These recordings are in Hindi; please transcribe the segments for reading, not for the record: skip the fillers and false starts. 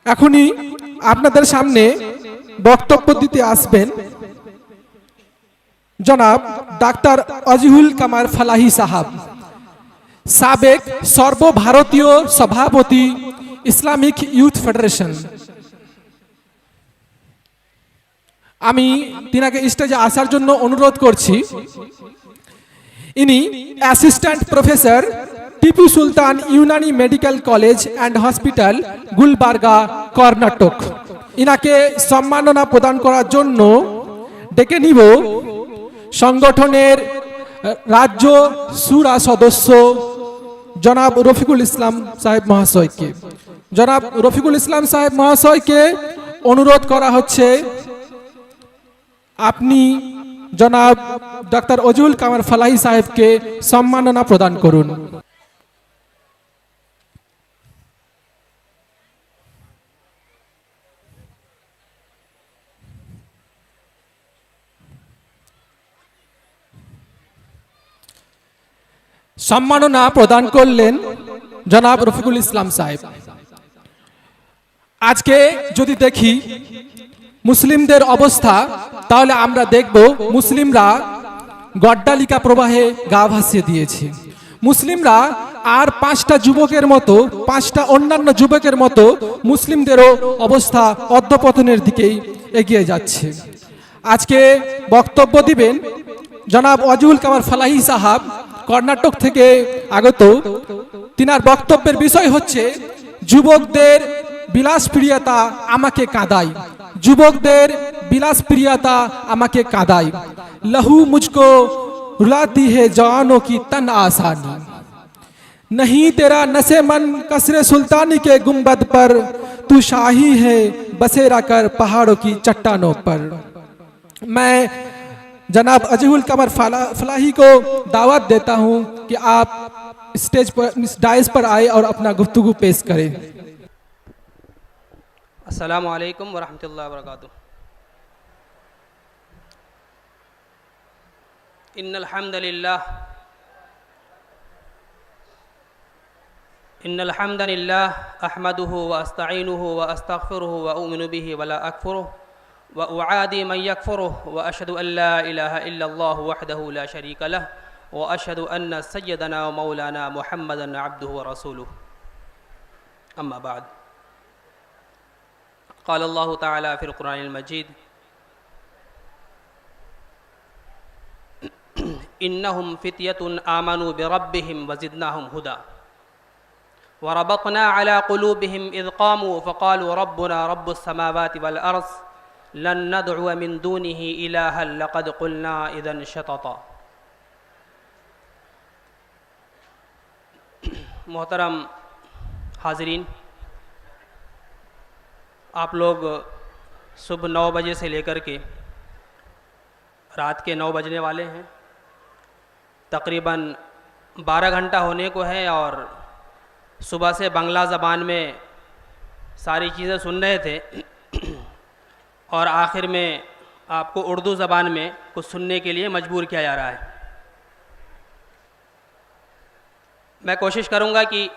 এখনই আপনাদের সামনে বক্তব্য দিতে আসবেন জনাব ডাক্তার অজিহুল কামার ফালাহি সাহাব, সাবেক সর্বভারতীয় সভাপতি ইসলামিক ইউথ ফেডারেশন। আমি তিনাকে স্টেজে আসার জন্য অনুরোধ করছি। ইনি assistant professor Tipu Sultan Unani medical college and hospital, Gulbarga, Karnataka. ইনাকে সম্মাননা প্রদান করার জন্য ডেকে নিব সংগঠনের রাজ্য সুরা সদস্য জনাব রফিকুল ইসলাম সাহেব মহাশয়কে। জনাব রফিকুল ইসলাম সাহেব মহাশয়কে অনুরোধ করা হচ্ছে আপনি জনাব ডক্টর অজিহুল কামার ফালাহি সাহেবকে সম্মাননা প্রদান করুন। সম্মাননা প্রদান করলেন জনাব রফিকুল ইসলাম সাহেব। আজকে যদি দেখি মুসলিমদের অবস্থা, তাহলে আমরা দেখব মুসলিমরা গড্ডালিকা প্রবাহে গা ভাসিয়ে দিয়েছে। মুসলিমরা আর পাঁচটা যুবকের মতো, পাঁচটা অন্যান্য যুবকের মতো মুসলিমদেরও অবস্থা অধঃপতনের দিকেই এগিয়ে যাচ্ছে। আজকে বক্তব্য দিবেন জনাব অজিহুল কামার ফালাহি সাহাব, কর্ণাটক থেকে আগত। তিনার বক্তব্যের বিষয় হচ্ছে যুবকদের বিলাসপ্রিয়তা আমাকে কাঁদায়, যুবকদের বিলাসপ্রিয়তা আমাকে কাঁদায়। লহু মুঝকো রুলাতি হে জওয়ানোं की तन आसानी, नहीं तेरा नशे मन कसरे सुल्तानी के गुंबद पर, तू शाही है बसेरा कर पहाड़ों की चट्टानों पर। मैं जनाब अजीहुल कमर फलाही को दावत देता हूं कि आप स्टेज पर, डाइस पर आए और अपना गुफ्तगू पेश करें। अस्सलामु अलैकुम वरहमतुल्लाहि वबरकातुहू। इन्नल हम्दलिल्लाह अहमदुहु व अस्तईनुहु व अस्तगफिरुहु व उमिनु बिही व ला अकफुरुहु व उआदि मन यकफुरुहु व अशहदु अल्ला इलाहा इल्लल्लाहु वहदहु ला शरीका लह व अशहदु अन्ना सय्यदना व मौलाना मुहम्मदन अब्दुहु व रसूलुहु। अम्मा बाद, क़ाल अल्लाहु तआला फ़िल क़ुरआनिल मजीद, इन्नहुम फ़ित्यतुन आमनु बिरब्बिहिम वज़िदनाहुम हुदा व रबतना अला क़ुलूबिहिम इज़ क़ामू फ़क़ालू रब्बुना रब्बुस समावाति वल अर्ज़ लन नदअु मिन दूनिही इलाहन लक़द क़ुलना इज़न शतता। मोहतरम हाज़रीन, आप लोग सुबह 9 बजे से लेकर के रात के 9 बजने वाले हैं, तकरीबन 12 घंटा होने को है और सुबह से बांग्ला ज़बान में सारी चीज़ें सुन रहे थे और आखिर में आपको उर्दू ज़बान में कुछ सुनने के लिए मजबूर किया जा रहा है। मैं कोशिश करूँगा कि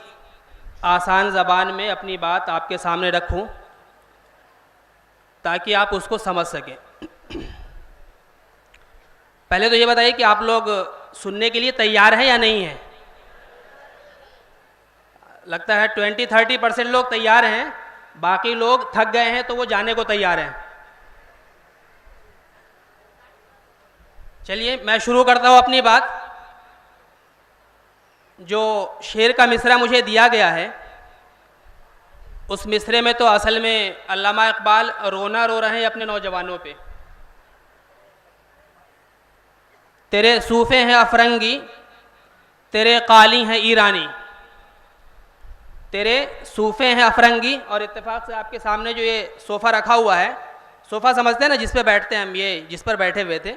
आसान ज़बान में अपनी बात आपके सामने रखूँ ताकि आप उसको समझ सकें। पहले तो ये बताइए कि आप लोग सुनने के लिए तैयार हैं या नहीं हैं? लगता है 20-30% लोग तैयार हैं, बाकी लोग थक गए हैं तो वो जाने को तैयार हैं। चलिए मैं शुरू करता हूँ अपनी बात। जो शेर का मिसरा मुझे दिया गया है, उस मिसरे में तो असल में अल्लामा इकबाल रोना रो रहे हैं अपने नौजवानों पे। तेरे सूफ़े हैं अफरंगी, तेरे काली हैं ईरानी। तेरे सूफ़े हैं अफरंगी, और इत्तेफाक से आपके सामने जो ये सोफ़ा रखा हुआ है, सोफ़ा समझते हैं ना जिस पे बैठते हैं हम, ये जिस पर बैठे हुए थे,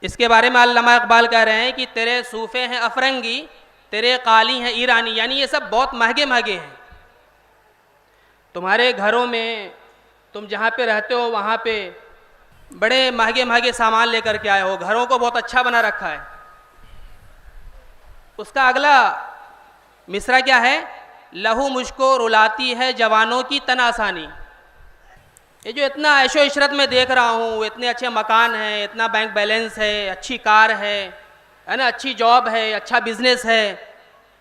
इसके बारे में अल्लामा इकबाल कह रहे हैं कि तेरे सूफ़े हैं अफरंगी, तेरे काली हैं ईरानी, यानी ये सब बहुत महंगे महंगे हैं। तुम्हारे घरों में, तुम जहाँ पे रहते हो वहाँ पे बड़े महंगे महंगे सामान लेकर के आए हो, घरों को बहुत अच्छा बना रखा है। उसका अगला मिसरा क्या है? लहू मुझको रुलाती है जवानों की तनासानी। ये जो इतना ऐशो इशरत में देख रहा हूँ, इतने अच्छे मकान हैं, इतना बैंक बैलेंस है, अच्छी कार है ना, अच्छी जॉब है, अच्छा बिजनेस है,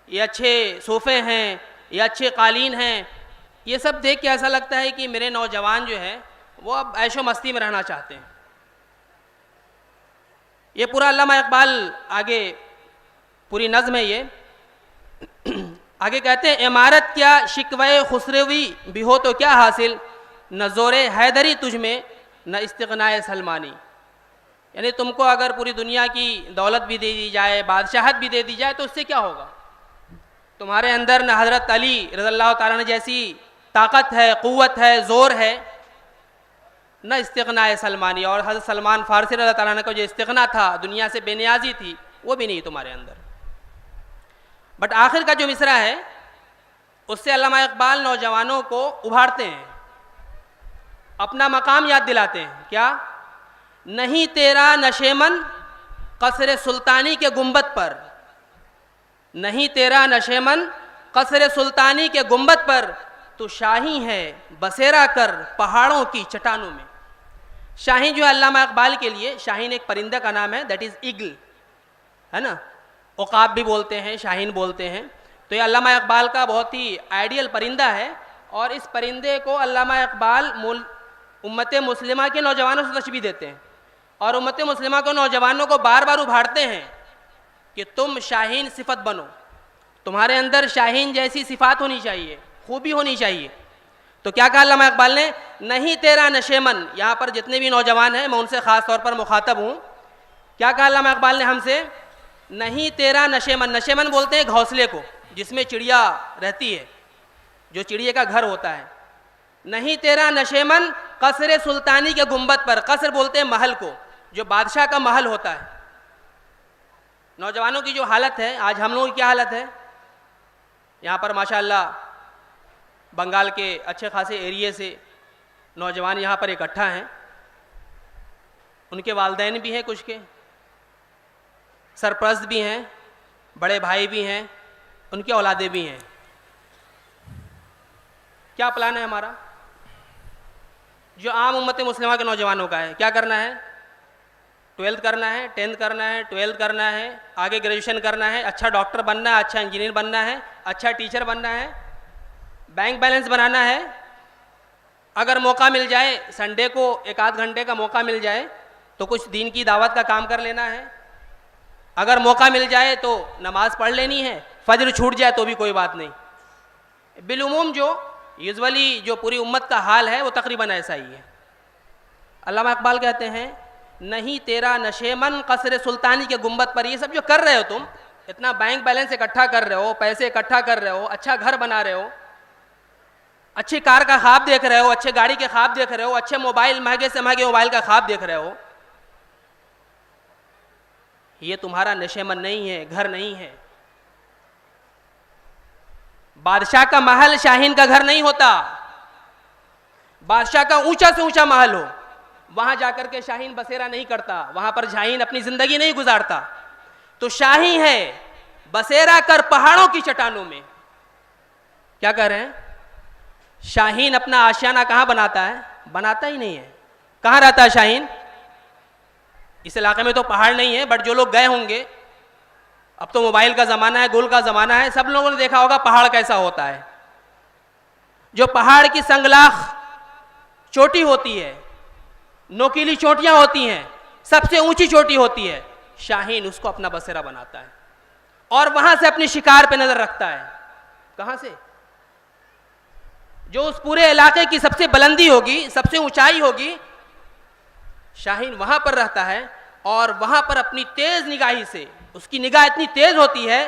ये अच्छे सोफ़े हैं, ये अच्छे कालीन हैं, ये सब देख के ऐसा लगता है कि मेरे नौजवान जो है वो अब ऐशो मस्ती में रहना चाहते हैं। ये पूरा अल्लामा इकबाल आगे पूरी नज़्म है ये। आगे कहते हैं, इमारत क्या शिकवे खुसरवी भी हो तो क्या हासिल, न ज़ोरे हैदरी तुझ में न इस्तिग़नाए सलमानी। यानी तुमको अगर पूरी दुनिया की दौलत भी दे दी जाए, बादशाहत भी दे दी जाए, तो उससे क्या होगा? तुम्हारे अंदर न हज़रत अली रज़ियल्लाहु ताला अन्हु जैसी ताकत है, क़ुव्वत है, ज़ोर है, न इस्तिग़नाए सलमानी। और हज़रत सलमान फ़ारसी रज़ियल्लाहु ताला अन्हु को जो इस्तिग़ना था, दुनिया से बेनियाजी थी, वो भी नहीं तुम्हारे अंदर। बट आखिर का जो मिसरा है उससे अल्लामा इकबाल नौजवानों को उभारते हैं, अपना मकाम याद दिलाते हैं। क्या? नहीं तेरा नशेमन कसर सुल्तानी के गुंबद पर, नहीं तेरा नशेमन कसर सुल्तानी के गुंबद पर, तो शाही है बसेरा कर पहाड़ों की चट्टानों में। शाहीन जो है अल्लामा इकबाल के लिए, शाहीन एक परिंदा का नाम है, दैट इज़ ईगल, है ना। उकाब भी बोलते हैं, शाहीन बोलते हैं। तो ये अल्लामा इकबाल का बहुत ही आइडियल परिंदा है। और इस परिंदे को अल्लामा इकबाल उम्मत मुस्लिमा के नौजवानों से तशबीह देते हैं और उम्मत मुस्लिमा के नौजवानों को बार बार उभारते हैं कि तुम शाहीन सिफत बनो, तुम्हारे अंदर शाहीन जैसी सिफात होनी चाहिए, खूबी होनी चाहिए। तो क्या कहा अल्लामा इकबाल ने? नहीं तेरा नशेमन। यहाँ पर जितने भी नौजवान हैं मैं उनसे ख़ास तौर पर मुखातब हूँ। क्या कहा अल्लामा इकबाल ने हमसे? नहीं तेरा नशेमन। नशेमन बोलते हैं घोंसले को जिसमें चिड़िया रहती है, जो चिड़िया का घर होता है। नहीं तेरा नशेमन कसर सुल्तानी के गुंबद पर। कसर बोलते हैं महल को, जो बादशाह का महल होता है। नौजवानों की जो हालत है आज, हम लोगों की क्या हालत है? यहाँ पर माशाअल्लाह बंगाल के अच्छे खासे एरिए से नौजवान यहाँ पर इकट्ठा हैं। उनके वालिदैन भी हैं, कुछ के सरपरस्त भी हैं, बड़े भाई भी हैं, उनके औलादे भी हैं। क्या प्लान है हमारा जो आम उम्मत मुस्लिमा के नौजवानों का है? क्या करना है? 12th करना है, 10th करना है, 12th करना है, आगे ग्रेजुएशन करना है, अच्छा डॉक्टर बनना है, अच्छा इंजीनियर बनना है, अच्छा टीचर बनना है, बैंक बैलेंस बनाना है। अगर मौका मिल जाए, संडे को एक आध घंटे का मौका मिल जाए तो कुछ दीन की दावत का काम कर लेना है। अगर मौका मिल जाए तो नमाज पढ़ लेनी है, फजर छूट जाए तो भी कोई बात नहीं। बिलुमूम जो यूजुअली जो पूरी उम्मत का हाल है वो तकरीबन ऐसा ही है। अल्लामा इकबाल कहते हैं, नहीं तेरा नशेमन कसर सुल्तानी के गुंबद पर। ये सब जो कर रहे हो तुम, इतना बैंक बैलेंस इकट्ठा कर रहे हो, पैसे इकट्ठा कर रहे हो, अच्छा घर बना रहे हो, अच्छी कार का ख्वाब देख रहे हो, अच्छे गाड़ी के ख्वाब देख रहे हो, अच्छे मोबाइल, महंगे से महंगे मोबाइल का ख्वाब देख रहे हो, ये तुम्हारा नशेमन नहीं है, घर नहीं है। बादशाह का महल शाहीन का घर नहीं होता। बादशाह का ऊंचा से ऊंचा महल हो, वहां जाकर के शाहीन बसेरा नहीं करता, वहां पर शाहीन अपनी जिंदगी नहीं गुजारता। तो शाही है बसेरा कर पहाड़ों की चट्टानों में। क्या कह रहे हैं? शाहीन अपना आशियाना कहां बनाता है? बनाता ही नहीं है। कहां रहता है शाहीन? इस इलाके में तो पहाड़ नहीं है, बट जो लोग गए होंगे, अब तो मोबाइल का ज़माना है, गुल का ज़माना है, सब लोगों ने देखा होगा पहाड़ कैसा होता है। जो पहाड़ की संगलाख चोटी होती है, नोकीली चोटियां होती हैं, सबसे ऊंची चोटी होती है, शाहीन उसको अपना बसेरा बनाता है और वहां से अपनी शिकार पे नजर रखता है। कहां से? जो उस पूरे इलाके की सबसे बुलंदी होगी, सबसे ऊंचाई होगी, शाहीन वहां पर रहता है और वहां पर अपनी तेज निगाही से, उसकी निगाह इतनी तेज होती है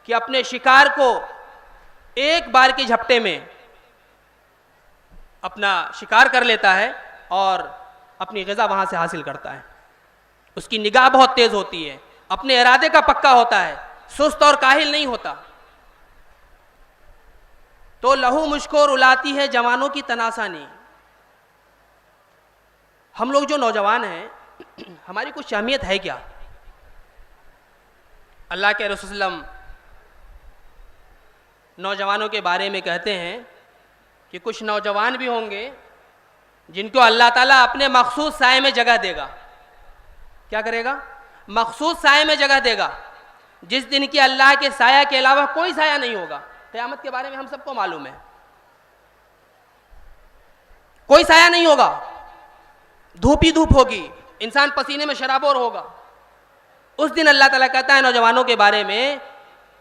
कि अपने शिकार को एक बार के झपटे में अपना शिकार कर लेता है और अपनी ग़िज़ा वहां से हासिल करता है। उसकी निगाह बहुत तेज होती है, अपने इरादे का पक्का होता है, सुस्त और काहिल नहीं होता। तो लहू मुझको रुलाती है जवानों की तनासानी। हम लोग जो नौजवान हैं, हमारी कुछ अहमियत है क्या? अल्लाह के रसूल सल्लल्लाहु अलैहि वसल्लम नौजवानों के बारे में कहते हैं कि कुछ नौजवान भी होंगे जिनको अल्लाह ताला अपने मखसूस साए में जगह देगा। क्या करेगा? मखसूस साए में जगह देगा, जिस दिन की अल्लाह के साया के अलावा कोई साया नहीं होगा। क़यामत के बारे में हम सबको मालूम है, कोई साया नहीं होगा, धूप ही धूप होगी, इंसान पसीने में शराबोर होगा। उस दिन अल्लाह ताला कहता है नौजवानों के बारे में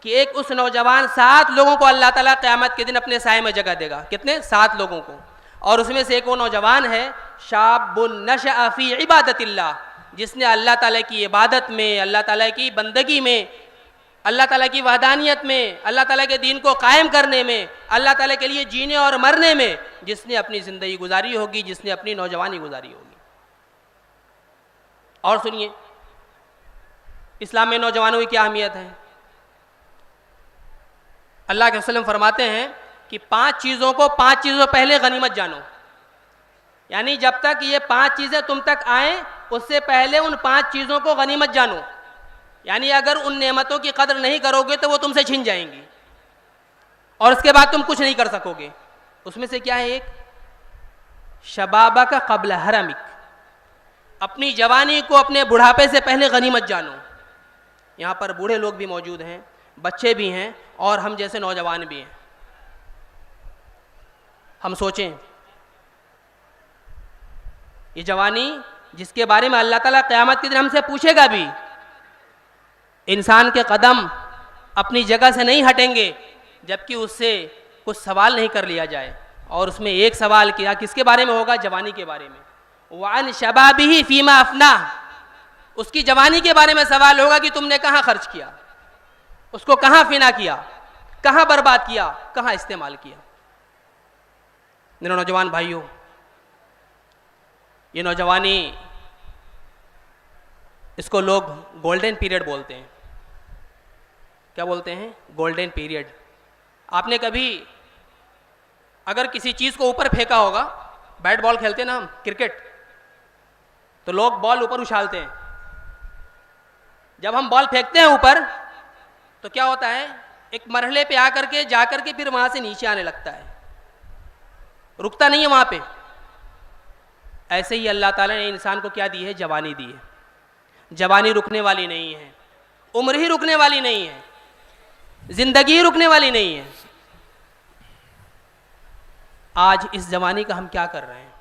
कि एक उस नौजवान 7 लोगों को अल्लाह ताला क़यामत के दिन अपने साए में जगह देगा। कितने? 7 लोगों को। और उसमें से एक वो नौजवान है शाबुन नशअ फी इबादतिल्लाह, जिसने अल्लाह ताला की इबादत में, अल्लाह ताला की बंदगी में, अल्लाह ताला की वहदानियत में, अल्लाह ताला के दीन को कायम करने में, अल्लाह ताला के लिए जीने और मरने में जिसने अपनी ज़िंदगी गुजारी होगी, जिसने अपनी नौजवानी गुजारी होगी। और सुनिए, इस्लाम में नौजवानों की क्या अहमियत है। अल्लाह के रसूल फरमाते हैं कि 5 चीज़ों को 5 चीज़ों पहले गनीमत जानो, यानी जब तक ये 5 चीज़ें तुम तक आएँ उससे पहले उन 5 चीज़ों को गनीमत जानो। यानी अगर उन नेमतों की कदर नहीं करोगे तो वो तुमसे छिन जाएंगी और उसके बाद तुम कुछ नहीं कर सकोगे। उसमें से क्या है? एक शबाबा का कब्ल हरमिक, अपनी जवानी को अपने बुढ़ापे से पहले गनीमत जानो। यहाँ पर बूढ़े लोग भी मौजूद हैं, बच्चे भी हैं और हम जैसे नौजवान भी हैं। हम सोचें, ये जवानी जिसके बारे में अल्लाह ताला क़यामत के दिन हमसे पूछेगा भी, इंसान के कदम अपनी जगह से नहीं हटेंगे जबकि उससे कुछ सवाल नहीं कर लिया जाए। और उसमें एक सवाल किया किसके बारे में होगा? जवानी के बारे में। वान शबाबिही फीमा अफना, उसकी जवानी के बारे में सवाल होगा कि तुमने कहाँ खर्च किया, उसको कहाँ फिना किया, कहाँ बर्बाद किया, कहाँ इस्तेमाल किया। मेरे नौजवान भाइयों, ये नौजवानी, इसको लोग गोल्डन पीरियड बोलते हैं। क्या बोलते हैं? Golden period. आपने कभी अगर किसी चीज़ को ऊपर फेंका होगा, बैट बॉल खेलते हैं ना हम, क्रिकेट, तो लोग बॉल ऊपर उछालते हैं। जब हम बॉल फेंकते हैं ऊपर तो क्या होता है? एक मरहले पे आकर के जाकर के फिर वहाँ से नीचे आने लगता है, रुकता नहीं है वहाँ पे। ऐसे ही अल्लाह ताला ने इंसान को क्या दी है? जवानी दी है। जवानी रुकने वाली नहीं है, उम्र ही रुकने वाली नहीं है, जिंदगी ही रुकने वाली नहीं है। आज इस जवानी का हम क्या कर रहे हैं?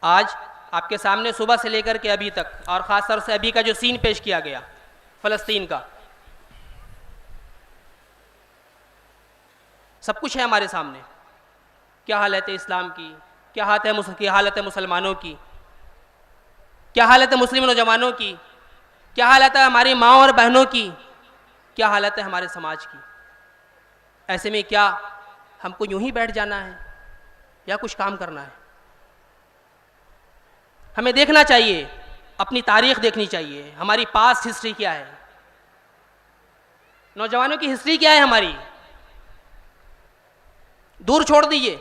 आज आपके सामने सुबह से लेकर के अभी तक, और ख़ास तौर से अभी का जो सीन पेश किया गया फ़लस्तीन का, सब कुछ है हमारे सामने। क्या हालत है इस्लाम की, क्या हालत है मुसलमानों की, क्या हालत है मुस्लिम नौजवानों की, क्या हालत है हमारी माँ और बहनों की, क्या हालत है हमारे समाज की। ऐसे में क्या हमको यूं ही बैठ जाना है या कुछ काम करना है? हमें देखना चाहिए, अपनी तारीख देखनी चाहिए, हमारी पास्ट हिस्ट्री क्या है, नौजवानों की हिस्ट्री क्या है हमारी। दूर छोड़ दीजिए,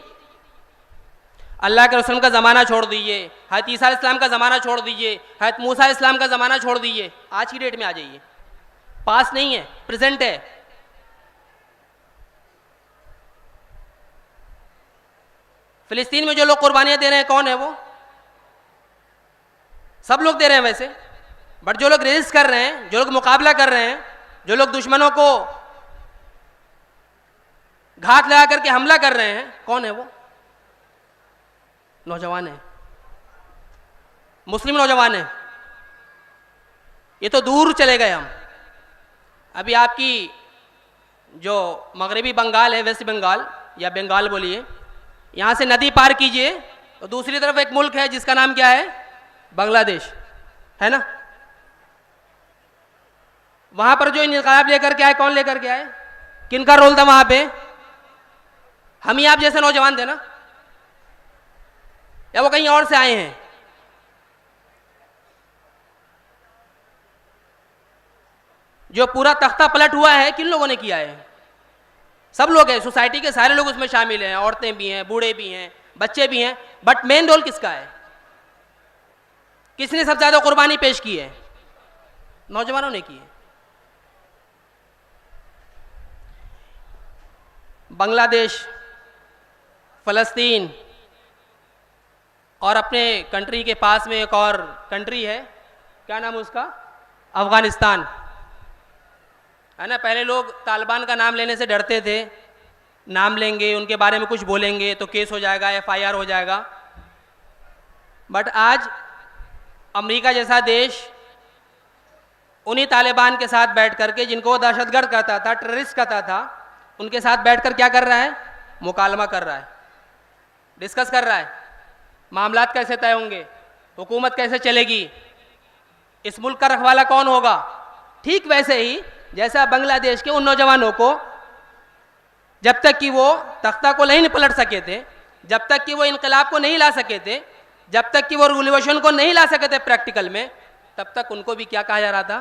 अल्लाह के रसूल का ज़माना छोड़ दीजिए, हज़रत ईसा इस्लाम का ज़माना छोड़ दीजिए, हज़रत मूसा इस्लाम का ज़माना छोड़ दीजिए, आज की डेट में आ जाइए। पास नहीं है, प्रेजेंट है। फिलिस्तीन में जो लोग कुर्बानियाँ दे रहे हैं, कौन है वो? सब लोग दे रहे हैं वैसे, बट जो लोग रेजिस्ट कर रहे हैं, जो लोग मुकाबला कर रहे हैं, जो लोग दुश्मनों को घात लगा करके हमला कर रहे हैं, कौन है वो? नौजवान है, मुस्लिम नौजवान है। ये तो दूर चले गए हम। अभी आपकी जो मगरबी बंगाल है, वेस्ट बंगाल या बंगाल बोलिए, यहाँ से नदी पार कीजिए तो दूसरी तरफ एक मुल्क है जिसका नाम क्या है? बांग्लादेश, है ना। वहाँ पर जो इनकलाब लेकर के आए, कौन लेकर के आए? किनका रोल था वहाँ पे? हम ही आप जैसे नौजवान थे ना, या वो कहीं और से आए हैं? जो पूरा तख्ता पलट हुआ है, किन लोगों ने किया है? सब लोग हैं, सोसाइटी के सारे लोग उसमें शामिल हैं, औरतें भी हैं, बूढ़े भी हैं, बच्चे भी हैं। बट मेन रोल किसका है? किसने सबसे ज़्यादा कुर्बानी पेश की है? नौजवानों ने की है। बांग्लादेश, फ़लस्तीन और अपने कंट्री के पास में एक और कंट्री है, क्या नाम है उसका, अफ़गानिस्तान, है ना। पहले लोग तालिबान का नाम लेने से डरते थे, नाम लेंगे उनके बारे में कुछ बोलेंगे तो केस हो जाएगा, FIR हो जाएगा। बट आज अमेरिका जैसा देश उन्हीं तालिबान के साथ बैठ करके, जिनको वो दहशतगर्द कहता था, टेररिस्ट कहता था, उनके साथ बैठकर क्या कर रहा है, मुकालमा कर रहा है, डिस्कस कर रहा है, मामलात कैसे तय होंगे, हुकूमत कैसे चलेगी, इस मुल्क का रखवाला कौन होगा। ठीक वैसे ही जैसा बांग्लादेश के उन नौजवानों को जब तक कि वो तख्ता को नहीं पलट सके थे, जब तक कि वो इनकलाब को नहीं ला सके थे, जब तक कि वो रिवॉल्यूशन को नहीं ला सके थे प्रैक्टिकल में, तब तक उनको भी क्या कहा जा रहा था,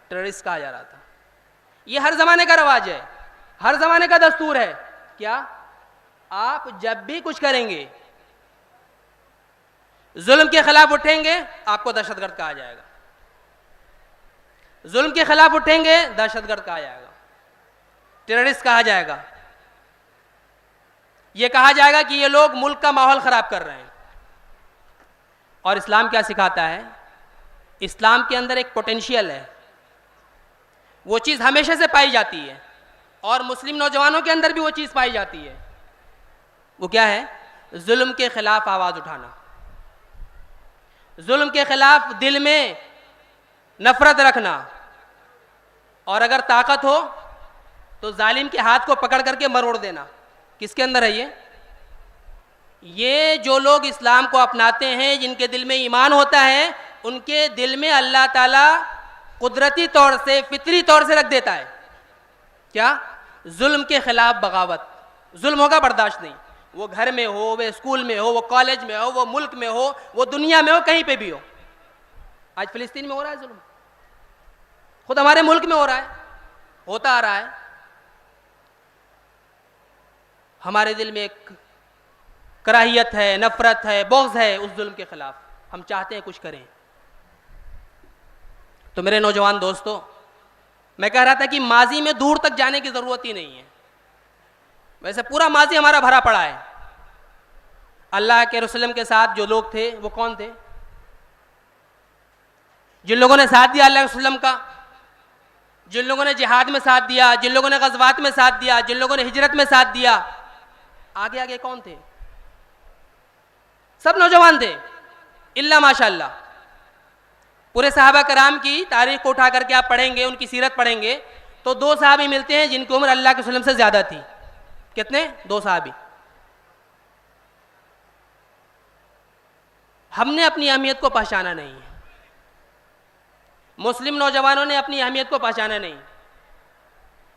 टेररिस्ट कहा जा रहा था। ये हर जमाने का रवाज है, हर जमाने का दस्तूर है। क्या आप जब भी कुछ करेंगे, जुल्म के खिलाफ उठेंगे, आपको दहशतगर्द कहा जाएगा, जुल्म के खिलाफ उठेंगे, दहशतगर्द कहा जाएगा, टेररिस्ट कहा जाएगा, यह कहा जाएगा कि ये लोग मुल्क का माहौल खराब कर रहे हैं। और इस्लाम क्या सिखाता है, इस्लाम के अंदर एक पोटेंशियल है, वो चीज़ हमेशा से पाई जाती है और मुस्लिम नौजवानों के अंदर भी वो चीज़ पाई जाती है। वो क्या है, जुल्म के खिलाफ आवाज़ उठाना, जुल्म के खिलाफ दिल में नफरत रखना, और अगर ताकत हो तो जालिम के हाथ को पकड़ करके मरोड़ देना। किसके अंदर है ये जो लोग इस्लाम को अपनाते हैं, जिनके दिल में ईमान होता है, उनके दिल में अल्लाह ताला कुदरती तौर से, फितरी तौर से रख देता है क्या, जुल्म के खिलाफ बगावत। जुल्म होगा, बर्दाश्त नहीं, वो घर में हो, वो स्कूल में हो, वो कॉलेज में हो, वो मुल्क में हो, वो दुनिया में हो, कहीं पे भी हो। आज फिलिस्तीन में हो रहा है जुल्म, खुद हमारे मुल्क में हो रहा है, होता आ रहा है। हमारे दिल में एक कराहियत है, नफरत है, बुग़्ज़ है उस जुल्म के खिलाफ, हम चाहते हैं कुछ करें। तो मेरे नौजवान दोस्तों, मैं कह रहा था कि माजी में दूर तक जाने की ज़रूरत ही नहीं है, वैसे पूरा माजी हमारा भरा पड़ा है। अल्लाह के रसूल के साथ जो लोग थे वो कौन थे, जिन लोगों ने साथ दिया अल्लाह के रसूल का, जिन लोगों ने जिहाद में साथ दिया, जिन लोगों ने गज़वात में साथ दिया, जिन लोगों ने हिजरत में साथ दिया, आगे आगे कौन थे, सब नौजवान थे, इल्ला माशाअल्लाह। पूरे सहाबा कराम की तारीख को उठा करके आप पढ़ेंगे, उनकी सीरत पढ़ेंगे, तो 2 सहाबी मिलते हैं जिनकी उम्र अल्लाह के रसूल से ज़्यादा थी। कितने, 2 सहाबी। हमने अपनी अहमियत को पहचाना नहीं है, मुस्लिम नौजवानों ने अपनी अहमियत को पहचाना नहीं,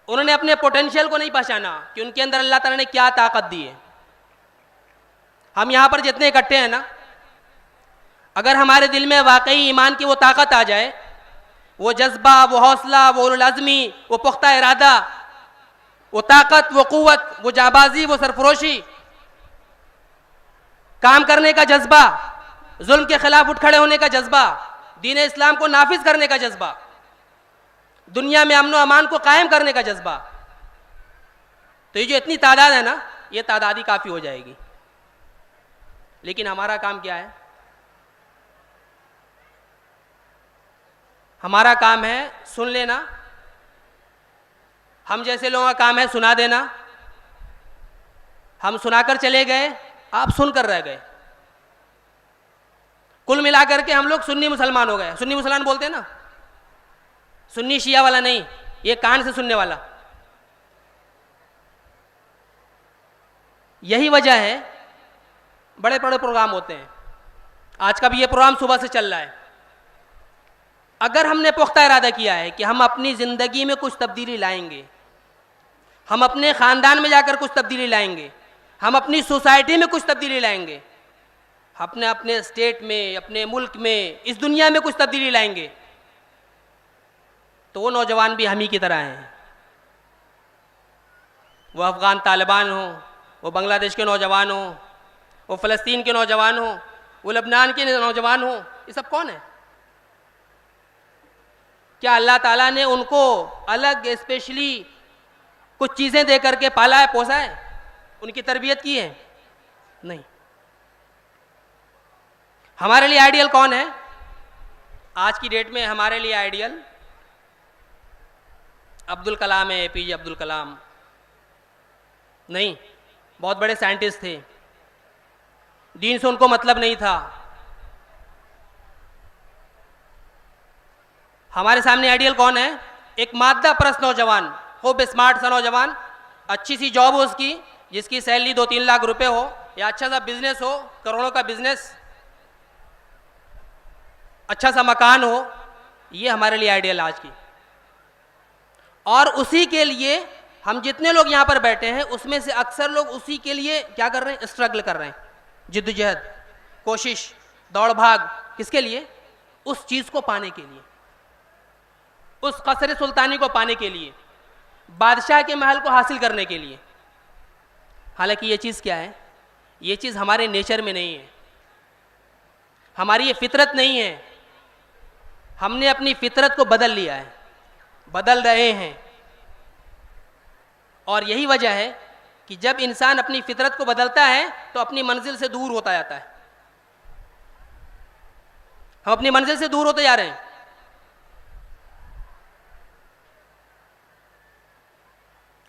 उन्होंने अपने पोटेंशियल को नहीं पहचाना कि उनके अंदर अल्लाह ताला ने क्या ताकत दी है। हम यहाँ पर जितने इकट्ठे हैं ना, अगर हमारे दिल में वाकई ईमान की वो ताकत आ जाए, वो जज्बा, वो हौसला, वो उलुल अज़्मी, वो पुख्ता इरादा, वो ताकत, वो क़ुव्वत, वो जाबाजी, वो सरफरोशी, काम करने का जज्बा, जुल्म के खिलाफ उठ खड़े होने का जज्बा, दीन इस्लाम को नाफिज करने का जज्बा, दुनिया में अमन व अमान को कायम करने का जज्बा, तो ये जो इतनी तादाद है ना, ये तादाद ही काफ़ी हो जाएगी। लेकिन हमारा काम क्या है, हमारा काम है सुन लेना, हम जैसे लोगों का काम है सुना देना। हम सुनाकर चले गए, आप सुनकर रह गए, कुल मिलाकर के हम लोग सुन्नी मुसलमान हो गए। सुन्नी मुसलमान बोलते हैं ना, सुन्नी शिया वाला नहीं, ये कान से सुनने वाला। यही वजह है बड़े बड़े प्रोग्राम होते हैं, आज का भी ये प्रोग्राम सुबह से चल रहा है। अगर हमने पुख्ता इरादा किया है कि हम अपनी ज़िंदगी में कुछ तब्दीली लाएंगे, हम अपने ख़ानदान में जाकर कुछ तब्दीली लाएंगे, हम अपनी सोसाइटी में कुछ तब्दीली लाएंगे, अपने अपने स्टेट में, अपने मुल्क में, इस दुनिया में कुछ तब्दीली लाएंगे, तो वो नौजवान भी हम ही की तरह हैं। वो अफ़गान तालिबान हो, वो बांग्लादेश के नौजवान हो, वो फ़लस्तीन के नौजवान हो, वो लबनान के नौजवान हो, ये सब कौन है? क्या अल्लाह ताला ने उनको अलग स्पेशली कुछ चीज़ें दे करके पाला है, पोसा है? उनकी तरबियत की है? नहीं। हमारे लिए आइडियल कौन है आज की डेट में? हमारे लिए आइडियल अब्दुल कलाम है, एपीजे अब्दुल कलाम। नहीं, बहुत बड़े साइंटिस्ट थे, दीन से उनको मतलब नहीं था। हमारे सामने आइडियल कौन है? एक मादा परस्त नौजवान हो, स्मार्ट सा नौजवान, अच्छी सी जॉब हो उसकी, जिसकी सैलरी 2-3 लाख रुपए हो, या अच्छा सा बिजनेस हो, करोड़ों का बिजनेस, अच्छा सा मकान हो। ये हमारे लिए आइडियल आज की। और उसी के लिए हम जितने लोग यहाँ पर बैठे हैं, उसमें से अक्सर लोग उसी के लिए क्या कर रहे हैं? स्ट्रगल कर रहे हैं, जिद्दोजहद, कोशिश, दौड़ भाग। किसके लिए? उस चीज़ को पाने के लिए, उस कसर सुल्तानी को पाने के लिए, बादशाह के महल को हासिल करने के लिए। हालांकि ये चीज़ क्या है? ये चीज़ हमारे नेचर में नहीं है, हमारी ये फितरत नहीं है। हमने अपनी फितरत को बदल लिया है, बदल रहे हैं। और यही वजह है कि जब इंसान अपनी फितरत को बदलता है तो अपनी मंजिल से दूर होता जाता है। हम अपनी मंजिल से दूर होते जा रहे हैं।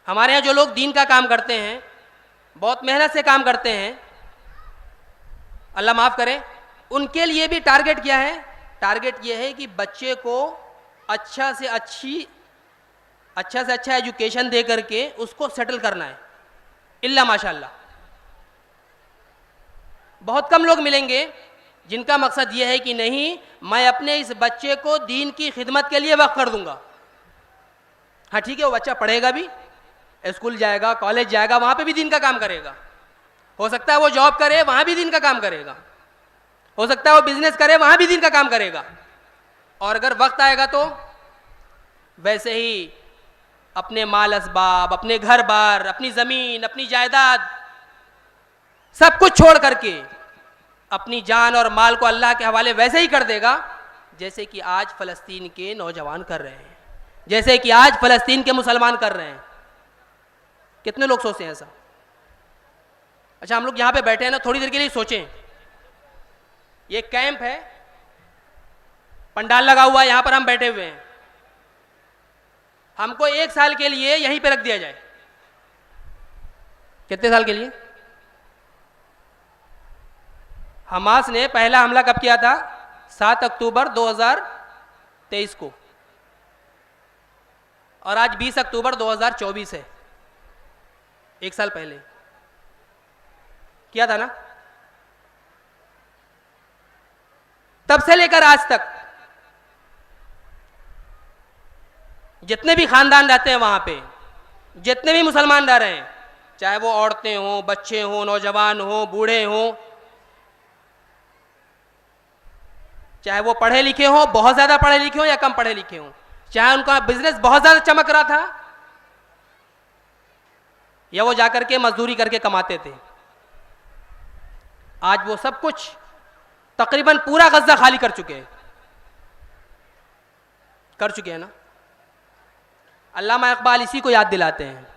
हमारे यहाँ जो लोग दीन का काम करते हैं, बहुत मेहनत से काम करते हैं, अल्लाह माफ़ करे, उनके लिए भी टारगेट क्या है? टारगेट ये है कि बच्चे को अच्छा से अच्छा एजुकेशन दे करके उसको सेटल करना है। इल्ला माशाअल्लाह बहुत कम लोग मिलेंगे जिनका मकसद ये है कि नहीं, मैं अपने इस बच्चे को दीन की खिदमत के लिए वक्फ कर दूंगा। हाँ ठीक है, वो बच्चा पढ़ेगा भी, स्कूल जाएगा, कॉलेज जाएगा, वहाँ पे भी दीन का काम करेगा। हो सकता है वो जॉब करे, वहाँ भी दीन का काम करेगा। हो सकता है वो बिजनेस करे, वहाँ भी दीन का काम करेगा। और अगर वक्त आएगा तो वैसे ही अपने माल असबाब, अपने घर बार, अपनी ज़मीन, अपनी जायदाद, सब कुछ छोड़ करके अपनी जान और माल को अल्लाह के हवाले वैसे ही कर देगा जैसे कि आज फ़लस्तीन के नौजवान कर रहे हैं, जैसे कि आज फ़लस्तीन के मुसलमान कर रहे हैं। कितने लोग सोचते हैं ऐसा? अच्छा, हम लोग यहाँ पे बैठे हैं ना, थोड़ी देर के लिए सोचें। ये कैंप है, पंडाल लगा हुआ है, यहाँ पर हम बैठे हुए हैं। हमको 1 साल के लिए यहीं पे रख दिया जाए, कितने साल के लिए? हमास ने पहला हमला कब किया था? 7 अक्टूबर 2023 को, और आज 20 अक्टूबर 2024 है। 1 साल पहले किया था ना। तब से लेकर आज तक जितने भी खानदान रहते हैं वहां पे, जितने भी मुसलमान रह रहे हैं, चाहे वो औरतें हों, बच्चे हों, नौजवान हों, बूढ़े हों, चाहे वो पढ़े लिखे हों, बहुत ज्यादा पढ़े लिखे हों या कम पढ़े लिखे हों, चाहे उनका बिजनेस बहुत ज्यादा चमक रहा था या वो जाकर के मजदूरी करके कमाते थे, आज वो सब कुछ तकरीबन पूरा गज़ा खाली कर चुके हैं ना। अल्लामा इकबाल इसी को याद दिलाते हैं,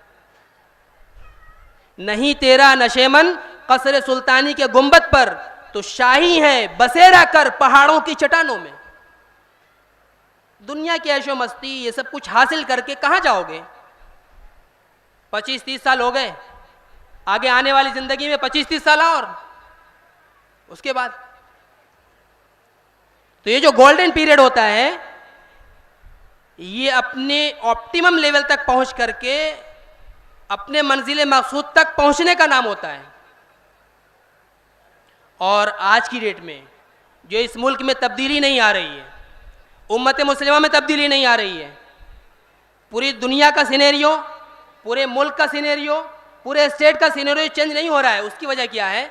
नहीं तेरा नशेमन कसर सुल्तानी के गुंबद पर, तो शाही है बसेरा कर पहाड़ों की चट्टानों में। दुनिया की ऐशो मस्ती ये सब कुछ हासिल करके कहां जाओगे? 25-30 साल हो गए, आगे आने वाली जिंदगी में 25-30 साल और उसके बाद तो ये जो गोल्डन पीरियड होता है, ये अपने ऑप्टिमम लेवल तक पहुंच करके अपने मंजिल मकसूद तक पहुंचने का नाम होता है। और आज की डेट में जो इस मुल्क में तब्दीली नहीं आ रही है, उम्मत मुस्लिमा में तब्दीली नहीं आ रही है, पूरी दुनिया का सिनेरियो, पूरे मुल्क का सिनेरियो, पूरे स्टेट का सिनेरियो चेंज नहीं हो रहा है। उसकी वजह क्या है?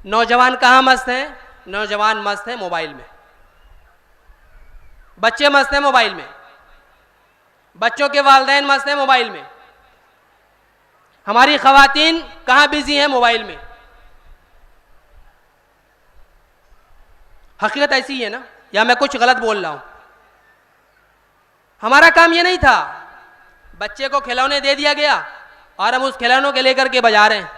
नौजवान कहाँ मस्त हैं? नौजवान मस्त हैं मोबाइल में, बच्चे मस्त हैं मोबाइल में, बच्चों के वालिदैन मस्त हैं मोबाइल में, हमारी ख़वातीन कहाँ बिजी हैं? मोबाइल में। हकीकत ऐसी ही है ना, या मैं कुछ गलत बोल रहा हूं? हमारा काम ये नहीं था, बच्चे को खिलौने दे दिया गया और हम उस खिलौनों के लेकर के बजा रहे हैं।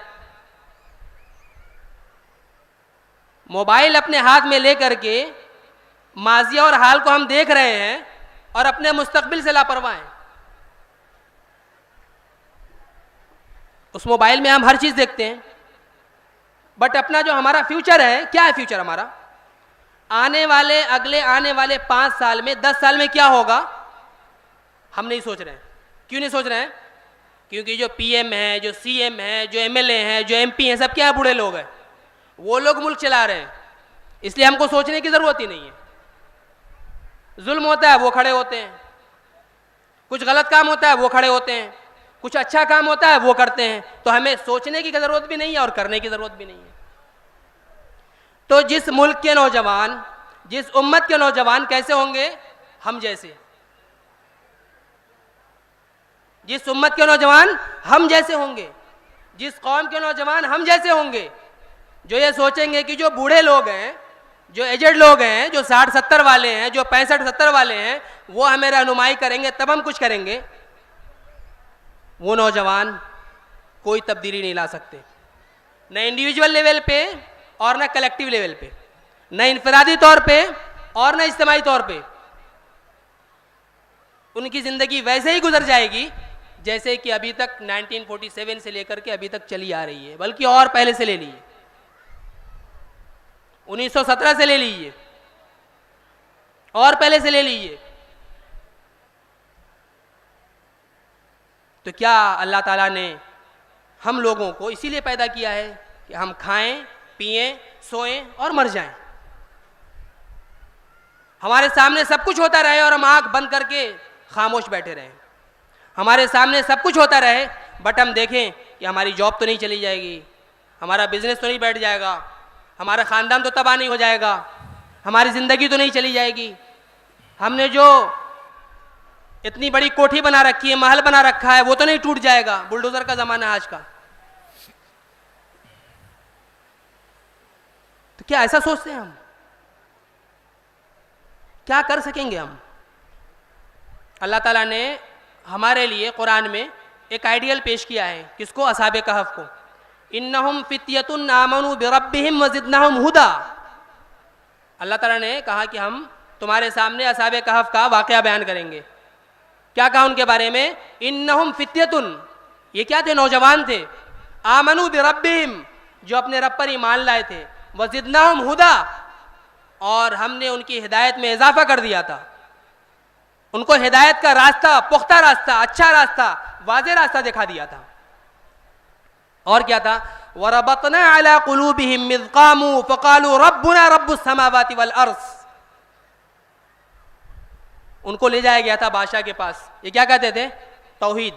मोबाइल अपने हाथ में लेकर के माजी और हाल को हम देख रहे हैं और अपने मुस्तकबिल से लापरवाह हैं। उस मोबाइल में हम हर चीज़ देखते हैं, बट अपना जो हमारा फ्यूचर है, क्या है फ्यूचर हमारा? आने वाले 5 साल में, 10 साल में क्या होगा, हम नहीं सोच रहे हैं। क्यों नहीं सोच रहे हैं? क्योंकि जो पीएम है, जो सीएम है, जो एमएलए हैं, जो एमपी हैं, सब क्या है? बूढ़े लोग हैं। वो लोग मुल्क चला रहे हैं, इसलिए हमको सोचने की ज़रूरत ही नहीं है। जुल्म होता है वो खड़े होते हैं, कुछ गलत काम होता है वो खड़े होते हैं, कुछ अच्छा काम होता है वो करते हैं। तो हमें सोचने की ज़रूरत भी नहीं है और करने की ज़रूरत भी नहीं है। तो जिस मुल्क के नौजवान, जिस उम्मत के नौजवान कैसे होंगे? हम जैसे। जिस उम्मत के नौजवान हम जैसे होंगे, जिस कौम के नौजवान हम जैसे होंगे, जो ये सोचेंगे कि जो बूढ़े लोग हैं, जो एजेड लोग हैं, जो 60-70 वाले हैं, जो 65-70 वाले हैं, वो हमें रहनुमाई करेंगे तब हम कुछ करेंगे। वो नौजवान कोई तब्दीली नहीं ला सकते, न इंडिविजुअल लेवल पे और न कलेक्टिव लेवल पे, न इनफरादी तौर पे और न इज्तिमाई तौर पे। उनकी ज़िंदगी वैसे ही गुजर जाएगी जैसे कि अभी तक 1947 से लेकर के अभी तक चली आ रही है, बल्कि और पहले से ले लीजिए, 1917 से ले लीजिए और पहले से ले लीजिए। तो क्या अल्लाह ताला ने हम लोगों को इसीलिए पैदा किया है कि हम खाएं, पिएं, सोएं और मर जाएं? हमारे सामने सब कुछ होता रहे और हम आंख बंद करके खामोश बैठे रहें। हमारे सामने सब कुछ होता रहे, बट हम देखें कि हमारी जॉब तो नहीं चली जाएगी, हमारा बिजनेस तो नहीं बैठ जाएगा, हमारा ख़ानदान तो तबाह नहीं हो जाएगा, हमारी ज़िंदगी तो नहीं चली जाएगी, हमने जो इतनी बड़ी कोठी बना रखी है, महल बना रखा है, वो तो नहीं टूट जाएगा। बुलडोज़र का ज़माना है आज का। तो क्या ऐसा सोचते हैं हम? क्या कर सकेंगे हम? अल्लाह ताला ने हमारे लिए कुरान में एक आइडियल पेश किया है। किसको? असहाबे कहफ को। इन्नहुम फित्यतुन आमनु बिरब्बिहिम वज़िदनाहुम हुदा। अल्लाह ताला ने कहा कि हम तुम्हारे सामने असहाबे कहफ का वाक़या बयान करेंगे। क्या कहा उनके बारे में? इन्नहुम फित्यतुन, ये क्या थे? नौजवान थे। आमनु बिरब्बिहिम, जो अपने रब पर ईमान लाए थे। वज़िदनाहुम हुदा, और हमने उनकी हिदायत में इजाफा कर दिया था। उनको हिदायत का रास्ता, पुख्ता रास्ता, अच्छा रास्ता, वाज़ेह रास्ता दिखा दिया था। और क्या था? वरबतना अला कुलूबिहिम इज़ क़ामू फ़क़ालू रब्बुना रब्बुस समावाति वल अर्ज़। उनको ले जाया गया था बादशाह के पास। ये क्या कहते थे? तौहीद,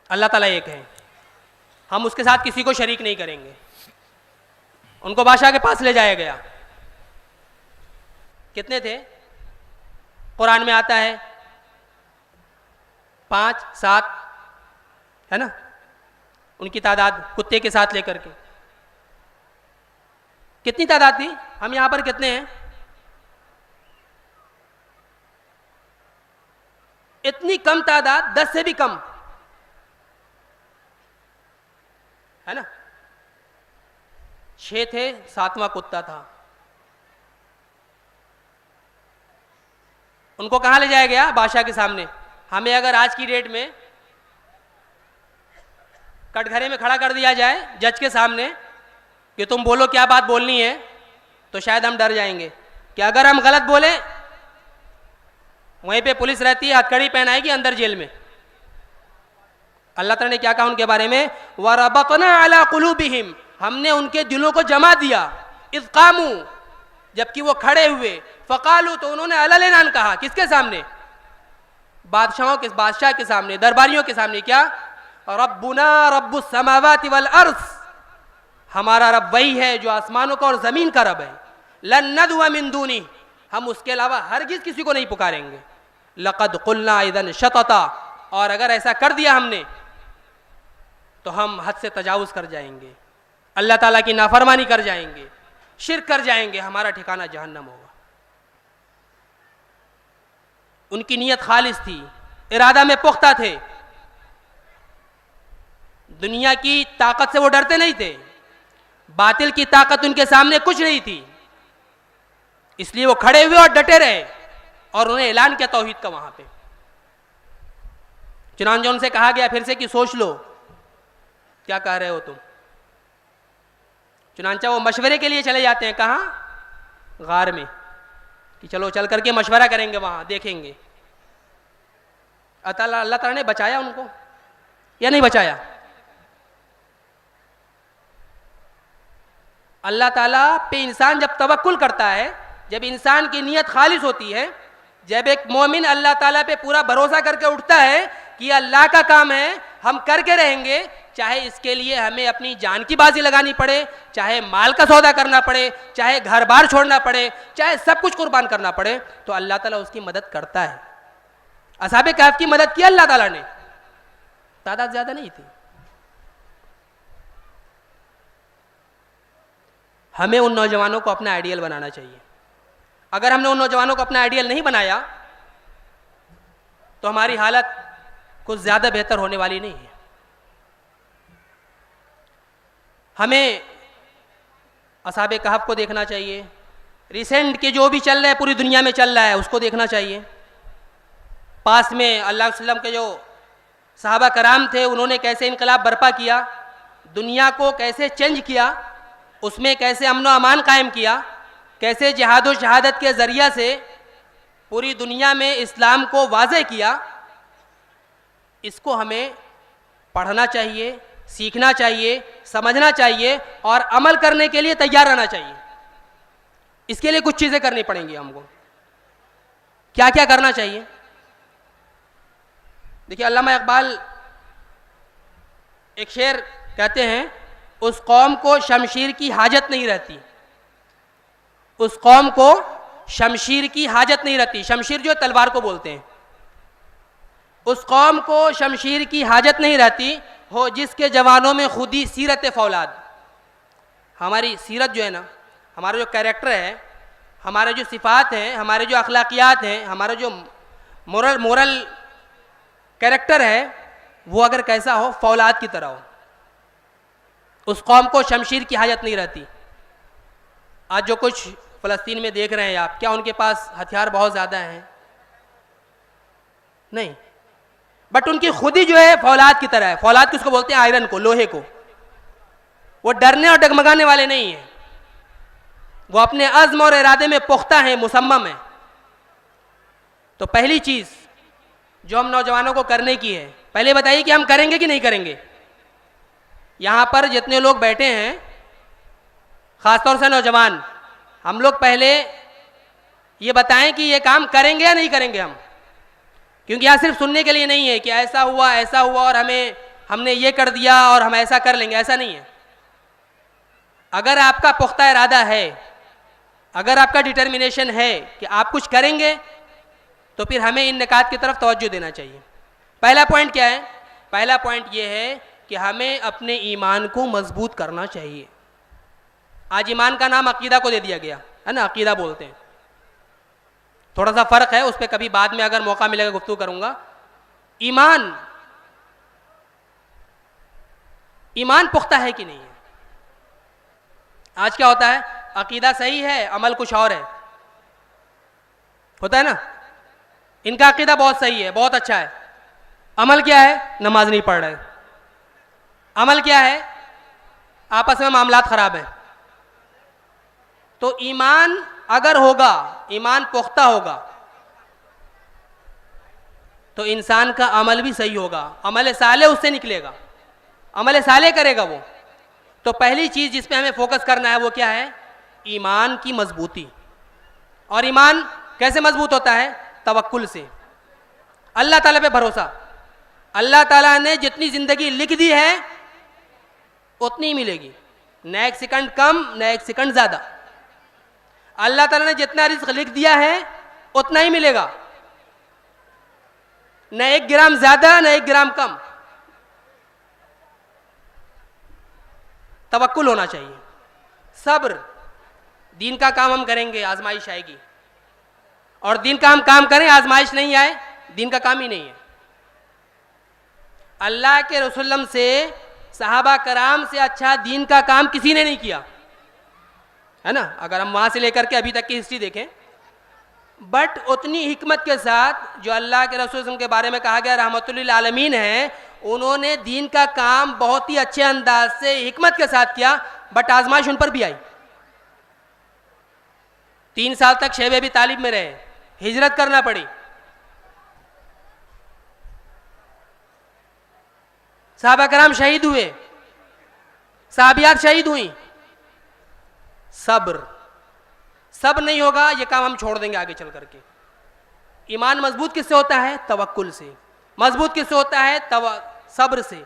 अल्लाह ताला एक है, हम उसके साथ किसी को शरीक नहीं करेंगे। उनको बादशाह के पास ले जाया गया। कितने थे? कुरान में आता है 5-7, है ना? उनकी तादाद कुत्ते के साथ लेकर के कितनी तादाद थी? हम यहां पर कितने हैं? इतनी कम तादाद, 10 से भी कम, है ना? 6 थे, 7वां कुत्ता था। उनको कहाँ ले जाया गया? बादशाह के सामने। हमें अगर आज की डेट में कटघरे में खड़ा कर दिया जाए जज के सामने कि तुम बोलो क्या बात बोलनी है, तो शायद हम डर जाएंगे कि अगर हम गलत बोले, वहीं पे पुलिस रहती है, हथकड़ी पहनाएगी, अंदर जेल में। अल्लाह ताला ने क्या कहा उनके बारे में? वरबतना अला कुलूबिहिम, हमने उनके दिलों को जमा दिया। इज़ क़ामू, जबकि वो खड़े हुए। फ़क़ालू, तो उन्होंने अललान कहा। किसके सामने? बादशाह के सामने, दरबारियों के सामने। क्या? रब्बुना रब्बुस समावाति वल अर्ज़, हमारा रब वही है जो आसमानों का और ज़मीन का रब है। लन नदअ मिन दूनी, हम उसके अलावा हरगिज़ किसी को नहीं पुकारेंगे। लक़द क़ुल्ना इज़न शतता, और अगर ऐसा कर दिया हमने तो हम हद से तजावुज़ कर जाएंगे, अल्लाह ताला की नाफरमानी कर जाएंगे, शिर्क कर जाएंगे, हमारा ठिकाना जहन्नम होगा। उनकी नीयत खालिस थी, इरादा में पुख्ता थे। दुनिया की ताकत से वो डरते नहीं थे, बातिल की ताकत उनके सामने कुछ नहीं थी, इसलिए वो खड़े हुए और डटे रहे और उन्हें ऐलान किया तौहीद का वहां पे। चुनांचे उनसे कहा गया फिर से कि सोच लो क्या कह रहे हो तुम। चुनांचा वो मशवरे के लिए चले जाते हैं, कहाँ? गार में, कि चलो चल करके मशवरा करेंगे, वहां देखेंगे। अल्लाह ताला ने बचाया उनको या नहीं बचाया? अल्लाह ताला पे इंसान जब तवक्कुल करता है, जब इंसान की नीयत खालिस होती है, जब एक मोमिन अल्लाह ताला पे पूरा भरोसा करके उठता है कि अल्लाह का काम है, हम करके रहेंगे, चाहे इसके लिए हमें अपनी जान की बाजी लगानी पड़े, चाहे माल का सौदा करना पड़े, चाहे घर बार छोड़ना पड़े, चाहे सब कुछ कुर्बान करना पड़े, तो अल्लाह ताला उसकी मदद करता है। असहाबे कहफ की मदद की अल्लाह ताला ने, तादाद ज्यादा नहीं थी। हमें उन नौजवानों को अपना आइडियल बनाना चाहिए। अगर हमने उन नौजवानों को अपना आइडियल नहीं बनाया तो हमारी हालत कुछ ज़्यादा बेहतर होने वाली नहीं है। हमें असहाबे कहफ को देखना चाहिए, रिसेंट के जो भी चल रहा है पूरी दुनिया में चल रहा है उसको देखना चाहिए। पास में अल्लाह के वसल्लम के जो सहाबा कराम थे उन्होंने कैसे इनकलाब बर्पा किया, दुनिया को कैसे चेंज किया, उसमें कैसे अमन व अमान कायम किया, कैसे जिहाद व शहादत के ज़रिया से पूरी दुनिया में इस्लाम को वाज़े किया। इसको हमें पढ़ना चाहिए, सीखना चाहिए, समझना चाहिए और अमल करने के लिए तैयार रहना चाहिए। इसके लिए कुछ चीज़ें करनी पड़ेंगी हमको। क्या क्या करना चाहिए? देखिए, अल्लामा इकबाल एक शेर कहते हैं, उस कौम को शमशीर की हाजत नहीं रहती, उस कौम को शमशीर की हाजत नहीं रहती। शमशीर जो तलवार को बोलते हैं। उस कौम को शमशीर की हाजत नहीं रहती हो जिसके जवानों में खुदी सीरत फौलाद। हमारी सीरत जो है ना, हमारा जो कैरेक्टर है, हमारे जो सिफ़ात हैं, हमारे जो अखलाकियात हैं, हमारा जो मोरल कैरेक्टर है, वो अगर कैसा हो, फौलाद की तरह हो, उस कौम को शमशीर की हाजत नहीं रहती। आज जो कुछ फ़लस्तीन में देख रहे हैं आप, क्या उनके पास हथियार बहुत ज़्यादा हैं? नहीं, बट उनकी खुदी जो है फौलाद की तरह है। फौलाद किसको बोलते हैं? आयरन को, लोहे को। वो डरने और डगमगाने वाले नहीं हैं, वो अपने अज़्म और इरादे में पुख्ता हैं, मुसम्मम हैं। तो पहली चीज़ जो हम नौजवानों को करने की है, पहले बताइए कि हम करेंगे कि नहीं करेंगे। यहाँ पर जितने लोग बैठे हैं, ख़ासतौर से नौजवान, हम लोग पहले ये बताएं कि ये काम करेंगे या नहीं करेंगे हम। क्योंकि यहाँ सिर्फ सुनने के लिए नहीं है कि ऐसा हुआ और हमने ये कर दिया और हम ऐसा कर लेंगे, ऐसा नहीं है। अगर आपका पुख्ता इरादा है, अगर आपका डिटर्मिनेशन है कि आप कुछ करेंगे, तो फिर हमें इन निकात की तरफ तवज्जो देना चाहिए। पहला पॉइंट क्या है? पहला पॉइंट ये है कि हमें अपने ईमान को मजबूत करना चाहिए। आज ईमान का नाम अकीदा को दे दिया गया है ना, अकीदा बोलते हैं। थोड़ा सा फ़र्क है, उस पर कभी बाद में अगर मौका मिलेगा गुफ्तगू करूँगा। ईमान पुख्ता है कि नहीं है। आज क्या होता है, अकीदा सही है, अमल कुछ और है, होता है ना। इनका अकीदा बहुत सही है, बहुत अच्छा है, अमल क्या है? नमाज नहीं पढ़ रहे। अमल क्या है? आपस में मामलात ख़राब हैं। तो ईमान अगर होगा, ईमान पुख्ता होगा, तो इंसान का अमल भी सही होगा, अमल साले उससे निकलेगा, अमल साले करेगा वो। तो पहली चीज़ जिस पे हमें फोकस करना है वो क्या है? ईमान की मजबूती। और ईमान कैसे मजबूत होता है? तवक्कुल से, अल्लाह ताला पे भरोसा। अल्लाह ताला ने जितनी ज़िंदगी लिख दी है उतनी ही मिलेगी, न एक सेकंड कम न एक सेकंड ज़्यादा। अल्लाह ताला ने जितना रिज़्क़ लिख दिया है उतना ही मिलेगा, न 1 ग्राम ज़्यादा न 1 ग्राम कम। तवक्कुल होना चाहिए, सब्र। दीन का काम हम करेंगे, आजमाइश आएगी, और दीन का हम काम करें, आजमाइश नहीं आए, दीन का काम ही नहीं है। अल्लाह के रसूल से सहाबा कराम से अच्छा दीन का काम किसी ने नहीं किया, है ना, अगर हम वहाँ से लेकर के अभी तक की हिस्ट्री देखें। बट उतनी हिकमत के साथ जो अल्लाह के रसूल के बारे में कहा गया रहमतुल लिल आलमीन है, उन्होंने दीन का काम बहुत ही अच्छे अंदाज से हिकमत के साथ किया। बट आजमाइश उन पर भी आई। 3 साल तक शेब अबी तालिब में रहे, हिजरत करना पड़ी, सहाबा कराम शहीद हुए, साहबियात शहीद हुई। सब्र, सब्र नहीं होगा ये काम हम छोड़ देंगे आगे चल करके। ईमान मजबूत किससे होता है? तवक्कुल से। मजबूत किससे होता है? सब्र से।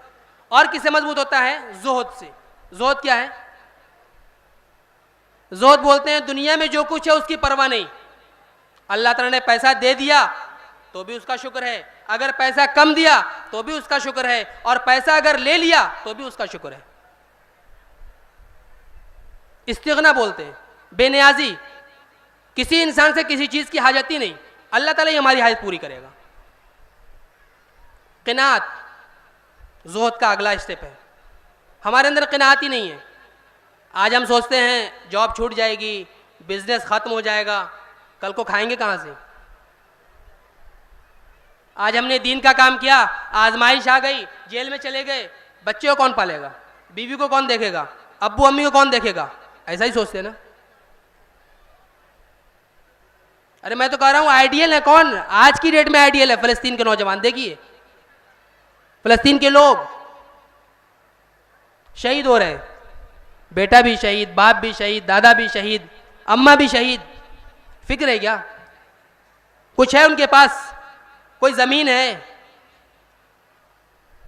और किससे मजबूत होता है? ज़ुहद से। ज़ुहद क्या है? ज़ुहद बोलते हैं दुनिया में जो कुछ है उसकी परवाह नहीं। अल्लाह ताला ने पैसा दे दिया तो भी उसका शुक्र है, अगर पैसा कम दिया तो भी उसका शुक्र है, और पैसा अगर ले लिया तो भी उसका शुक्र है। इस्तिगना बोलते हैं, बेनियाजी, किसी इंसान से किसी चीज की हाजत ही नहीं, अल्लाह ताला ही हमारी हाजत पूरी करेगा। क़नाअत ज़ुहद का अगला स्टेप है। हमारे अंदर क़नाअत ही नहीं है। आज हम सोचते हैं जॉब छूट जाएगी, बिजनेस खत्म हो जाएगा, कल को खाएंगे कहाँ से? आज हमने दीन का काम किया, आजमाइश आ गई, जेल में चले गए, बच्चे को कौन पालेगा? बीवी को कौन देखेगा? अब्बू अम्मी को कौन देखेगा? ऐसा ही सोचते हैं ना। अरे मैं तो कह रहा हूं आइडियल है कौन? आज की डेट में आइडियल है फलस्तीन के नौजवान। देखिए फलस्तीन के लोग शहीद हो रहे हैं, बेटा भी शहीद, बाप भी शहीद, दादा भी शहीद, अम्मा भी शहीद। फिक्र है क्या? कुछ है उनके पास? कोई जमीन है?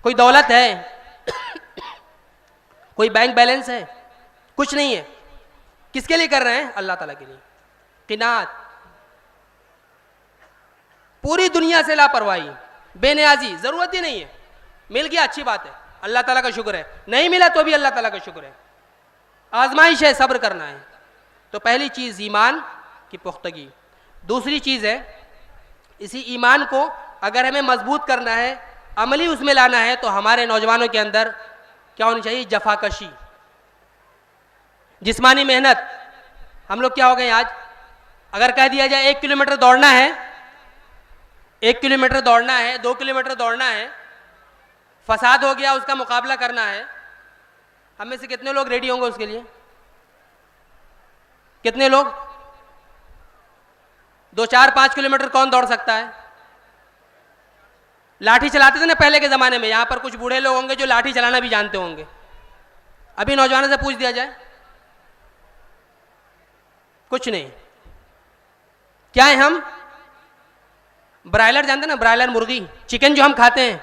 कोई दौलत है? कोई बैंक बैलेंस है? कुछ नहीं है। किसके लिए कर रहे हैं? अल्लाह ताला के लिए। क़नाअत, पूरी दुनिया से लापरवाही, बेनियाजी, जरूरत ही नहीं है। मिल गया अच्छी बात है, अल्लाह ताला का शुक्र है, नहीं मिला तो भी अल्लाह ताला का शुक्र है। आजमाइश है, सब्र करना है। तो पहली चीज ईमान की पुख्तगी। दूसरी चीज है, इसी ईमान को अगर हमें मजबूत करना है, अमली उसमें लाना है, तो हमारे नौजवानों के अंदर क्या होनी चाहिए? जफाकशी, जिस्मानी मेहनत। हम लोग क्या हो गए आज, अगर कह दिया जाए 1 किलोमीटर दौड़ना है, 1 किलोमीटर दौड़ना है, 2 किलोमीटर दौड़ना है, फसाद हो गया, उसका मुकाबला करना है, हम में से कितने लोग रेडी होंगे उसके लिए? कितने लोग? 2, 4, 5 किलोमीटर कौन दौड़ सकता है? लाठी चलाते थे ना पहले के ज़माने में, यहाँ पर कुछ बूढ़े लोग होंगे जो लाठी चलाना भी जानते होंगे। अभी नौजवानों से पूछ दिया जाए, कुछ नहीं। क्या है हम? ब्रायलर जानते ना, ब्रायलर मुर्गी, चिकन जो हम खाते हैं,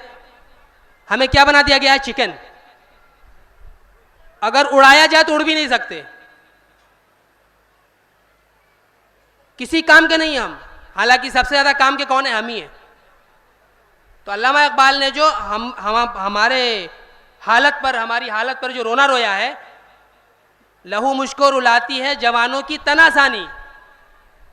हमें क्या बना दिया गया है? चिकन। अगर उड़ाया जाए तो उड़ भी नहीं सकते, किसी काम के नहीं हम। हालांकि सबसे ज्यादा काम के कौन है? हम ही हैं। तो अल्लामा इकबाल ने जो हमारे हालत पर, हमारी हालत पर जो रोना रोया है, लहू मुश्को रुलाती है जवानों की तनासानी।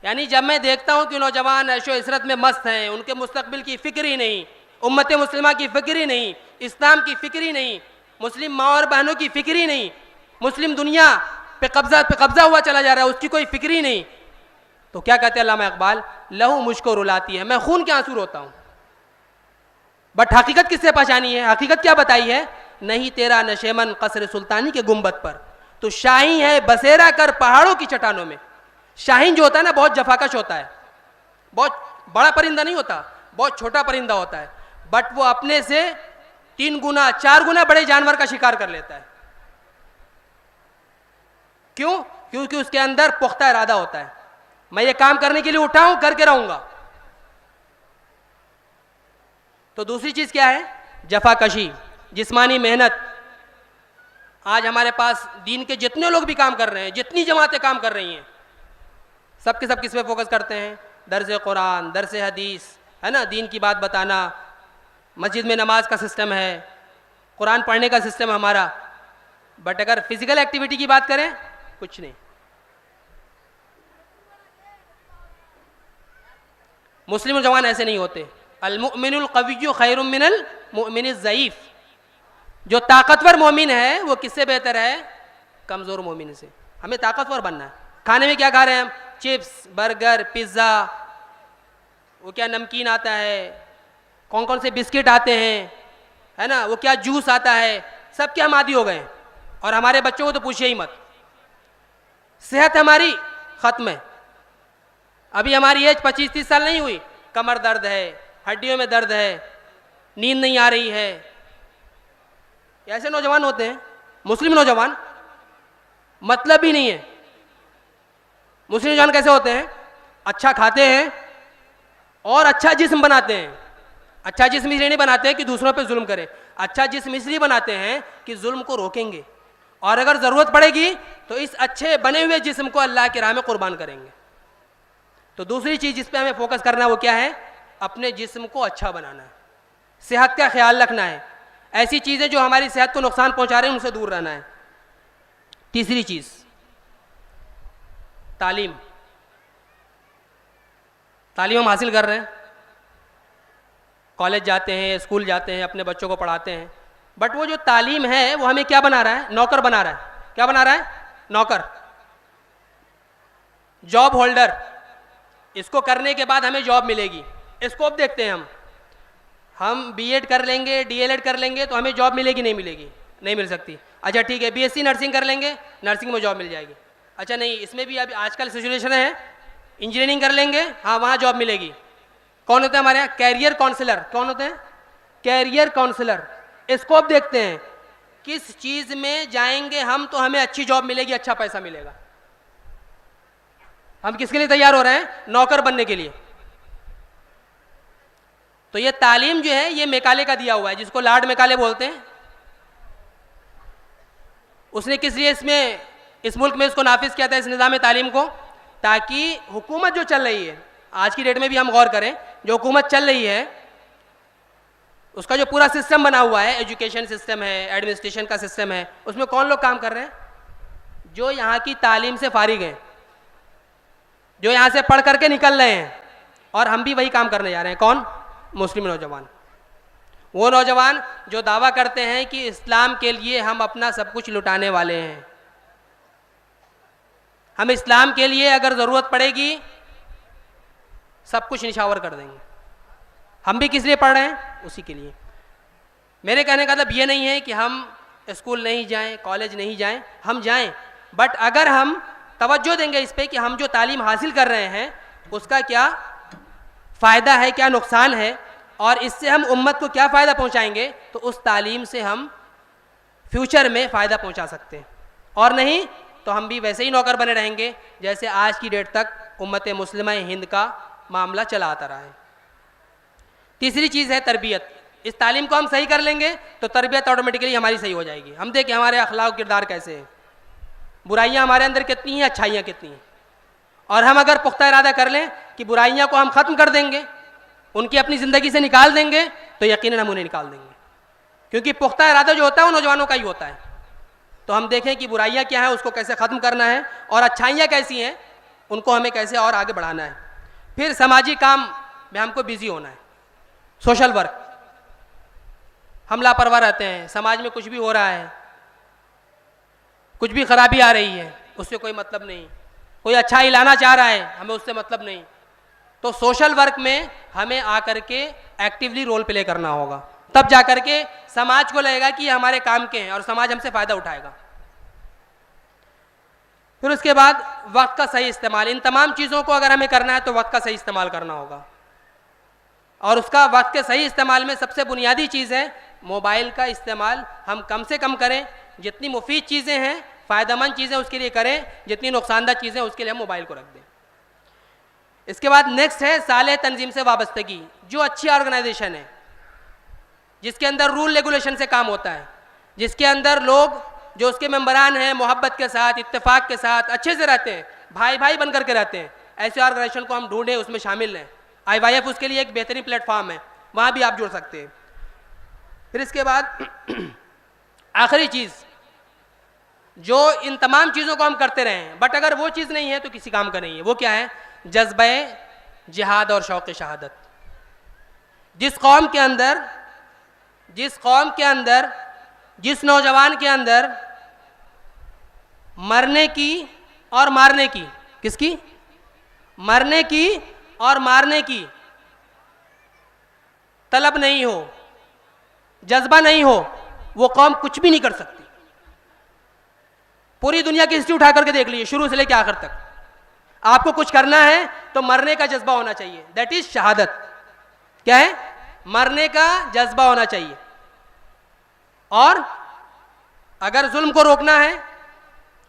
यानी जब मैं देखता हूं कि नौजवान ऐशो इसरत में मस्त हैं, उनके मुस्तकबिल की फिक्र ही नहीं, उम्मत मुस्लिमा की फिक्र ही नहीं, इस्लाम की फिक्र ही नहीं, मुस्लिम माँ और बहनों की फिक्र ही नहीं, मुस्लिम दुनिया पे कब्जा हुआ चला जा रहा है, उसकी कोई फिक्र ही नहीं। तो क्या कहते हैं अल्लामा इकबाल? लहू मुझको रुलाती है, मैं खून के आंसू रोता हूं। बट हकीकत किससे पहचानी है? हकीकत क्या बताई है? नहीं तेरा नशेमन कसर सुल्तानी के गुंबद पर, तो शाही है बसेरा कर पहाड़ों की चट्टानों में। शाहीन जो होता है ना, बहुत जफाकश होता है, बहुत बड़ा परिंदा नहीं होता, बहुत छोटा परिंदा होता है, बट वो अपने से 3 गुना 4 गुना बड़े जानवर का शिकार कर लेता है। क्यों? क्योंकि उसके अंदर पुख्ता इरादा होता है, मैं ये काम करने के लिए उठा हूं, करके रहूंगा। तो दूसरी चीज क्या है? जफाकशी, जिस्मानी मेहनत। आज हमारे पास दीन के जितने लोग भी काम कर रहे हैं, जितनी जमातें काम कर रही हैं, सब के सब किस पे फोकस करते हैं? दर्स कुरान, दर्स हदीस, है ना, दीन की बात बताना, मस्जिद में नमाज का सिस्टम है, कुरान पढ़ने का सिस्टम है हमारा। बट अगर फिजिकल एक्टिविटी की बात करें, कुछ नहीं। मुस्लिम जवान ऐसे नहीं होते। अल मुमिनुल क़विय्यु खैरुम मिनल मुमिनिज़ ज़ईफ़। जो ताकतवर मोमिन है वो किससे बेहतर है? कमज़ोर मोमिन से। हमें ताकतवर बनना है। खाने में क्या खा रहे हैं हम? चिप्स, बर्गर, पिज़्ज़ा, वो क्या नमकीन आता है, कौन कौन से बिस्किट आते हैं, है ना, वो क्या जूस आता है, सब के हम आदी हो गए हैं। और हमारे बच्चों को तो पूछिए ही मत। सेहत हमारी ख़त्म है। अभी हमारी एज 25-30 साल नहीं हुई, कमर दर्द है, हड्डियों में दर्द है, नींद नहीं आ रही है। ऐसे नौजवान होते हैं, मुस्लिम नौजवान, मतलब ही नहीं है। मुस्लिम नौजवान कैसे होते हैं? अच्छा खाते हैं और अच्छा जिस्म बनाते हैं। अच्छा जिस्म इसलिए नहीं बनाते हैं कि दूसरों पे जुल्म करें, अच्छा जिस्म इसलिए बनाते हैं कि जुल्म को रोकेंगे, और अगर ज़रूरत पड़ेगी तो इस अच्छे बने हुए जिस्म को अल्लाह की राह में कुर्बान करेंगे। तो दूसरी चीज़ जिस पे हमें फोकस करना है वो क्या है? अपने जिस्म को अच्छा बनाना है, सेहत का ख्याल रखना है, ऐसी चीज़ें जो हमारी सेहत को नुकसान पहुंचा रही हैं उनसे दूर रहना है। तीसरी चीज़ तालीम। तालीम हम हासिल कर रहे हैं, कॉलेज जाते हैं, स्कूल जाते हैं, अपने बच्चों को पढ़ाते हैं, बट वो जो तालीम है वो हमें क्या बना रहा है? नौकर बना रहा है। क्या बना रहा है? नौकर, जॉब होल्डर। इसको करने के बाद हमें जॉब मिलेगी। स्कोप देखते हैं हम बीएड कर लेंगे, डीएलएड कर लेंगे तो हमें जॉब मिलेगी? नहीं मिलेगी, नहीं मिल सकती। अच्छा ठीक है, बीएससी नर्सिंग कर लेंगे, नर्सिंग में जॉब मिल जाएगी। अच्छा नहीं, इसमें भी अभी आजकल सिचुएशन है, इंजीनियरिंग कर लेंगे, हाँ वहाँ जॉब मिलेगी। कौन होते हैं हमारे यहाँ? Career counsellor. कौन होते हैं? Career counsellor. स्कोप देखते हैं, किस चीज़ में जाएंगे हम तो हमें अच्छी जॉब मिलेगी, अच्छा पैसा मिलेगा। हम किसके लिए तैयार हो रहे हैं? नौकर बनने के लिए। तो ये तालीम जो है ये मेकाले का दिया हुआ है, जिसको लॉर्ड मेकाले बोलते हैं। उसने किस लिए इस मुल्क में इसको नाफिज किया था, इस निज़ाम तालीम को? ताकि हुकूमत जो चल रही है आज की डेट में भी हम गौर करें, जो हुकूमत चल रही है उसका जो पूरा सिस्टम बना हुआ है, एजुकेशन सिस्टम है, एडमिनिस्ट्रेशन का सिस्टम है, उसमें कौन लोग काम कर रहे हैं? जो यहाँ की तालीम से फारिग हैं, जो यहाँ से पढ़ करके निकल रहे हैं। और हम भी वही काम करने जा रहे हैं। कौन? मुस्लिम नौजवान। वो नौजवान जो दावा करते हैं कि इस्लाम के लिए हम अपना सब कुछ लुटाने वाले हैं, हम इस्लाम के लिए अगर ज़रूरत पड़ेगी सब कुछ निछावर कर देंगे। हम भी किस लिए पढ़ रहे हैं? उसी के लिए। मेरे कहने का मतलब ये नहीं है कि हम स्कूल नहीं जाएं, कॉलेज नहीं जाएं, हम जाएं, बट अगर हम तवज्जो देंगे इस पे कि हम जो तालीम हासिल कर रहे हैं उसका क्या फ़ायदा है, क्या नुकसान है, और इससे हम उम्मत को क्या फ़ायदा पहुंचाएंगे, तो उस तालीम से हम फ्यूचर में फ़ायदा पहुंचा सकते हैं। और नहीं तो हम भी वैसे ही नौकर बने रहेंगे जैसे आज की डेट तक उम्मत मुस्लिमा हिंद का मामला चला आता रहा है। तीसरी चीज़ है तरबियत। इस तालीम को हम सही कर लेंगे तो तरबियत ऑटोमेटिकली हमारी सही हो जाएगी। हम देखें हमारे अखलाक किरदार कैसे हैं, बुराइयां हमारे अंदर कितनी हैं, अच्छाइयाँ कितनी हैं। और हम अगर पुख्ता इरादा कर लें कि बुराइयां को हम ख़त्म कर देंगे, उनकी अपनी ज़िंदगी से निकाल देंगे, तो यकीनन हम उन्हें निकाल देंगे, क्योंकि पुख्ता इरादा जो होता है वो नौजवानों का ही होता है। तो हम देखें कि बुराइयां क्या है, उसको कैसे ख़त्म करना है, और अच्छाइयाँ कैसी हैं, उनको हमें कैसे और आगे बढ़ाना है। फिर समाजी काम में हमको बिज़ी होना है, सोशल वर्क। हम लापरवाह रहते हैं, समाज में कुछ भी हो रहा है, कुछ भी खराबी आ रही है, उससे कोई मतलब नहीं, कोई अच्छाई लाना चाह रहा है, हमें उससे मतलब नहीं। तो सोशल वर्क में हमें आकर के एक्टिवली रोल प्ले करना होगा, तब जाकर के समाज को लगेगा कि ये हमारे काम के हैं और समाज हमसे फ़ायदा उठाएगा। फिर उसके बाद वक्त का सही इस्तेमाल। इन तमाम चीज़ों को अगर हमें करना है तो वक्त का सही इस्तेमाल करना होगा, और उसका वक्त के सही इस्तेमाल में सबसे बुनियादी चीज़ है मोबाइल का इस्तेमाल हम कम से कम करें। जितनी मुफीद चीज़ें हैं, फ़ायदेमंद चीज़ें उसके लिए करें, जितनी नुकसानदा चीज़ें उसके लिए हम मोबाइल को रख दें। इसके बाद नेक्स्ट है सालेह तंजीम से वाबस्तगी। जो अच्छी ऑर्गेनाइजेशन है, जिसके अंदर रूल रेगुलेशन से काम होता है, जिसके अंदर लोग जो उसके मेंबरान हैं मोहब्बत के साथ, इत्तेफाक के साथ अच्छे से रहते हैं, भाई भाई बन करके रहते हैं, ऐसे ऑर्गेनाइजेशन को हम ढूंढें, उसमें शामिल हैं। IYF उसके लिए एक बेहतरीन प्लेटफॉर्म है, वहाँ भी आप जुड़ सकते हैं। फिर इसके बाद आखिरी चीज़, जो इन तमाम चीज़ों को हम करते रहें बट अगर वो चीज़ नहीं है तो किसी काम का नहीं है, वो क्या है? जज्बे जिहाद और शौक़ शहादत। जिस कौम के अंदर जिस नौजवान के अंदर मरने की और मारने की, किसकी, मरने की और मारने की तलब नहीं हो, जज्बा नहीं हो, वो कौम कुछ भी नहीं कर सकती। पूरी दुनिया की हिस्ट्री उठा करके देख लीजिए, शुरू से लेकर आखिर तक। आपको कुछ करना है तो मरने का जज्बा होना चाहिए, दैट इज शहादत। क्या है? मरने का जज्बा होना चाहिए। और अगर जुल्म को रोकना है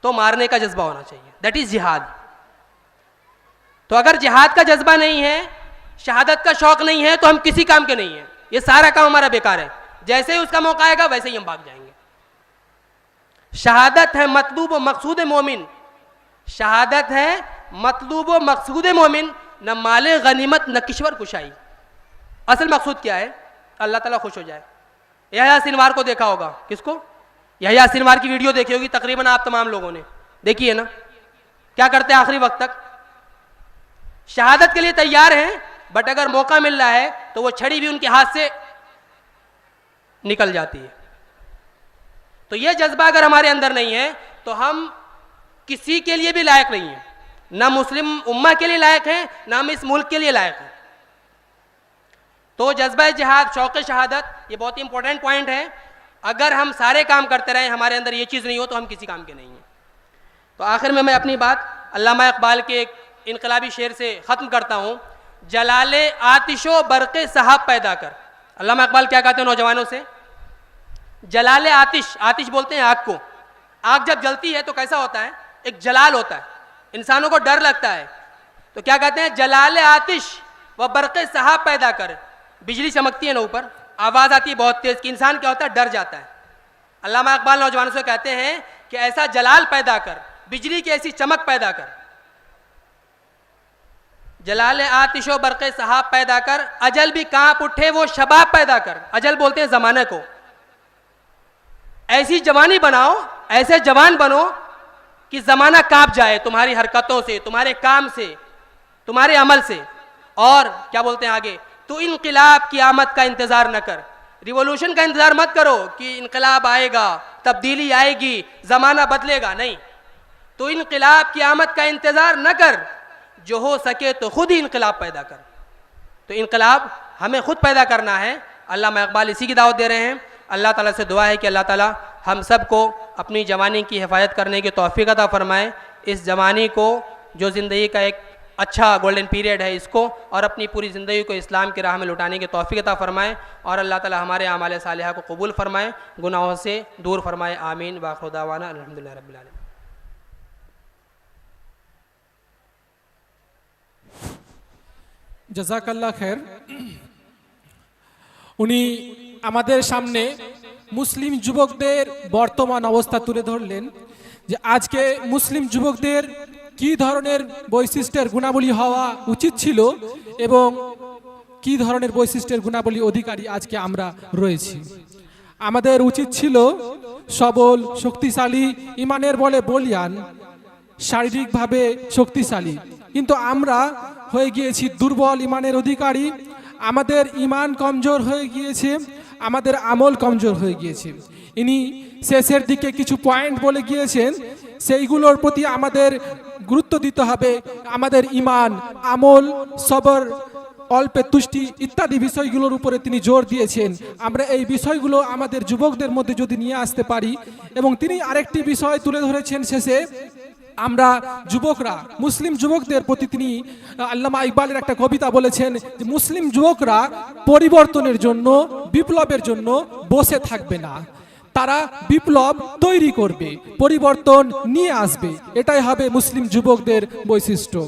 तो मारने का जज्बा होना चाहिए, दैट इज जिहाद। तो अगर जिहाद का जज्बा नहीं है, शहादत का शौक नहीं है, तो हम किसी काम के नहीं हैं। ये सारा काम हमारा बेकार है। जैसे ही उसका मौका आएगा वैसे ही हम भाग जाएंगे। शहादत है मतलूब व मकसूद मोमिन, शहादत है मतलूब व मकसूद मोमिन, न माले गनीमत न किश्वर कुशाई। असल मकसूद क्या है? अल्लाह ताला खुश हो जाए। यहया सिनवार को देखा होगा, किसको? यहया सिनवार की वीडियो देखी होगी तकरीबन आप तमाम लोगों ने, देखी है ना? क्या करते हैं आखिरी वक्त तक? शहादत के लिए तैयार हैं, बट अगर मौका मिल रहा है तो वो छड़ी भी उनके हाथ से निकल जाती है। तो ये जज्बा अगर हमारे अंदर नहीं है तो हम किसी के लिए भी लायक नहीं है, ना मुस्लिम उम्मा के लिए लायक है, ना हम इस मुल्क के लिए लायक हैं। तो जज्बा जिहाद, शौक़ शहादत, ये बहुत ही इंपॉर्टेंट पॉइंट है। अगर हम सारे काम करते रहें, हमारे अंदर ये चीज़ नहीं हो, तो हम किसी काम के नहीं हैं। तो आखिर में मैं अपनी बात अल्लामा इकबाल के एक इनकलाबी शेर से ख़त्म करता हूँ। जलाले आतिशो बरक़े सहाब पैदा कर। अल्लामा इकबाल क्या कहते हैं नौजवानों से? जलाले आतिश, आतिश बोलते हैं आग को। आग जब जलती है तो कैसा होता है? एक जलाल होता है, इंसानों को डर लगता है। तो क्या कहते हैं? जलाले आतिश व बरक़े सहाब पैदा कर। बिजली चमकती है ना ऊपर, आवाज़ आती है बहुत तेज़ कि इंसान क्या होता है? डर जाता है। अल्लामा इकबाल नौजवानों से कहते हैं कि ऐसा जलाल पैदा कर, बिजली की ऐसी चमक पैदा कर। जलाल आतिशो बरक़े सहाब पैदा कर, अजल भी कांप उठे वो शबाब पैदा कर। अजल बोलते हैं ज़माने को। ऐसी जवानी बनाओ, ऐसे जवान बनो कि ज़माना कांप जाए तुम्हारी हरकतों से, तुम्हारे काम से, तुम्हारे अमल से। और क्या बोलते हैं आगे? तो इनकलाब की आमद का इंतज़ार न कर। रिवॉल्यूशन का इंतज़ार मत करो कि इनकलाब आएगा, तब्दीली आएगी, ज़माना बदलेगा, नहीं। तो इनकलाब की आमद का इंतज़ार न कर, जो हो सके तो खुद ही इनकलाब पैदा कर। तो इनकलाब हमें खुद पैदा करना है। अल्लामा इकबाल इसी की दावत दे रहे हैं। अल्लाह ताला से दुआ है कि अल्लाह ताला हम सब को अपनी जवानी की हिफाजत करने की तौफीक अता फरमाए। इस जवानी को, जो ज़िंदगी का एक अच्छा गोल्डन पीरियड है, इसको और अपनी पूरी ज़िंदगी को इस्लाम की राह में लुटाने की तौफीक अता फरमाए। और अल्लाह ताला हमारे आमाल सालिहा को कबूल फरमाए, गुनाहों से दूर फरमाए। आमीन। व आखिर दावाना अल्हम्दुलिल्लाह रब्बिल आलमीन। জাযাকাল্লাহ খের। উনি আমাদের সামনে মুসলিম যুবকদের বর্তমান অবস্থা তুলে ধরলেন, যে আজকে মুসলিম যুবকদের কি ধরনের বৈশিষ্ট্যের গুণাবলী হওয়া উচিত ছিল এবং কি ধরনের বৈশিষ্ট্যের গুণাবলী অধিকারী আজকে আমরা রয়েছি। আমাদের উচিত ছিল সবল, শক্তিশালী, ইমানের বলে বলিয়ান, শারীরিকভাবে শক্তিশালী, কিন্তু আমরা হয়ে গিয়েছি দুর্বল ইমানের অধিকারী। আমাদের ইমান কমজোর হয়ে গিয়েছে, আমাদের আমল কমজোর হয়ে গিয়েছে। ইনি শেষের দিকে কিছু পয়েন্ট বলে গিয়েছেন, সেইগুলোর প্রতি আমাদের গুরুত্ব দিতে হবে। আমাদের ইমান, আমল, সবর, অল্পে তুষ্টি ইত্যাদি বিষয়গুলোর উপরে তিনি জোর দিয়েছেন। আমরা এই বিষয়গুলো আমাদের যুবকদের মধ্যে যদি নিয়ে আসতে পারি। এবং তিনি আরেকটি বিষয় তুলে ধরেছেন শেষে, আমরা যুবকরা, মুসলিম যুবকদের প্রতি তিনি আল্লামা ইকবালের একটা কবিতা বলেছেন যে মুসলিম যুবকরা পরিবর্তনের জন্য, বিপ্লবের জন্য বসে থাকবে না, তারা বিপ্লব তৈরি করবে, পরিবর্তন নিয়ে আসবে। এটাই হবে মুসলিম যুবকদের বৈশিষ্ট্য।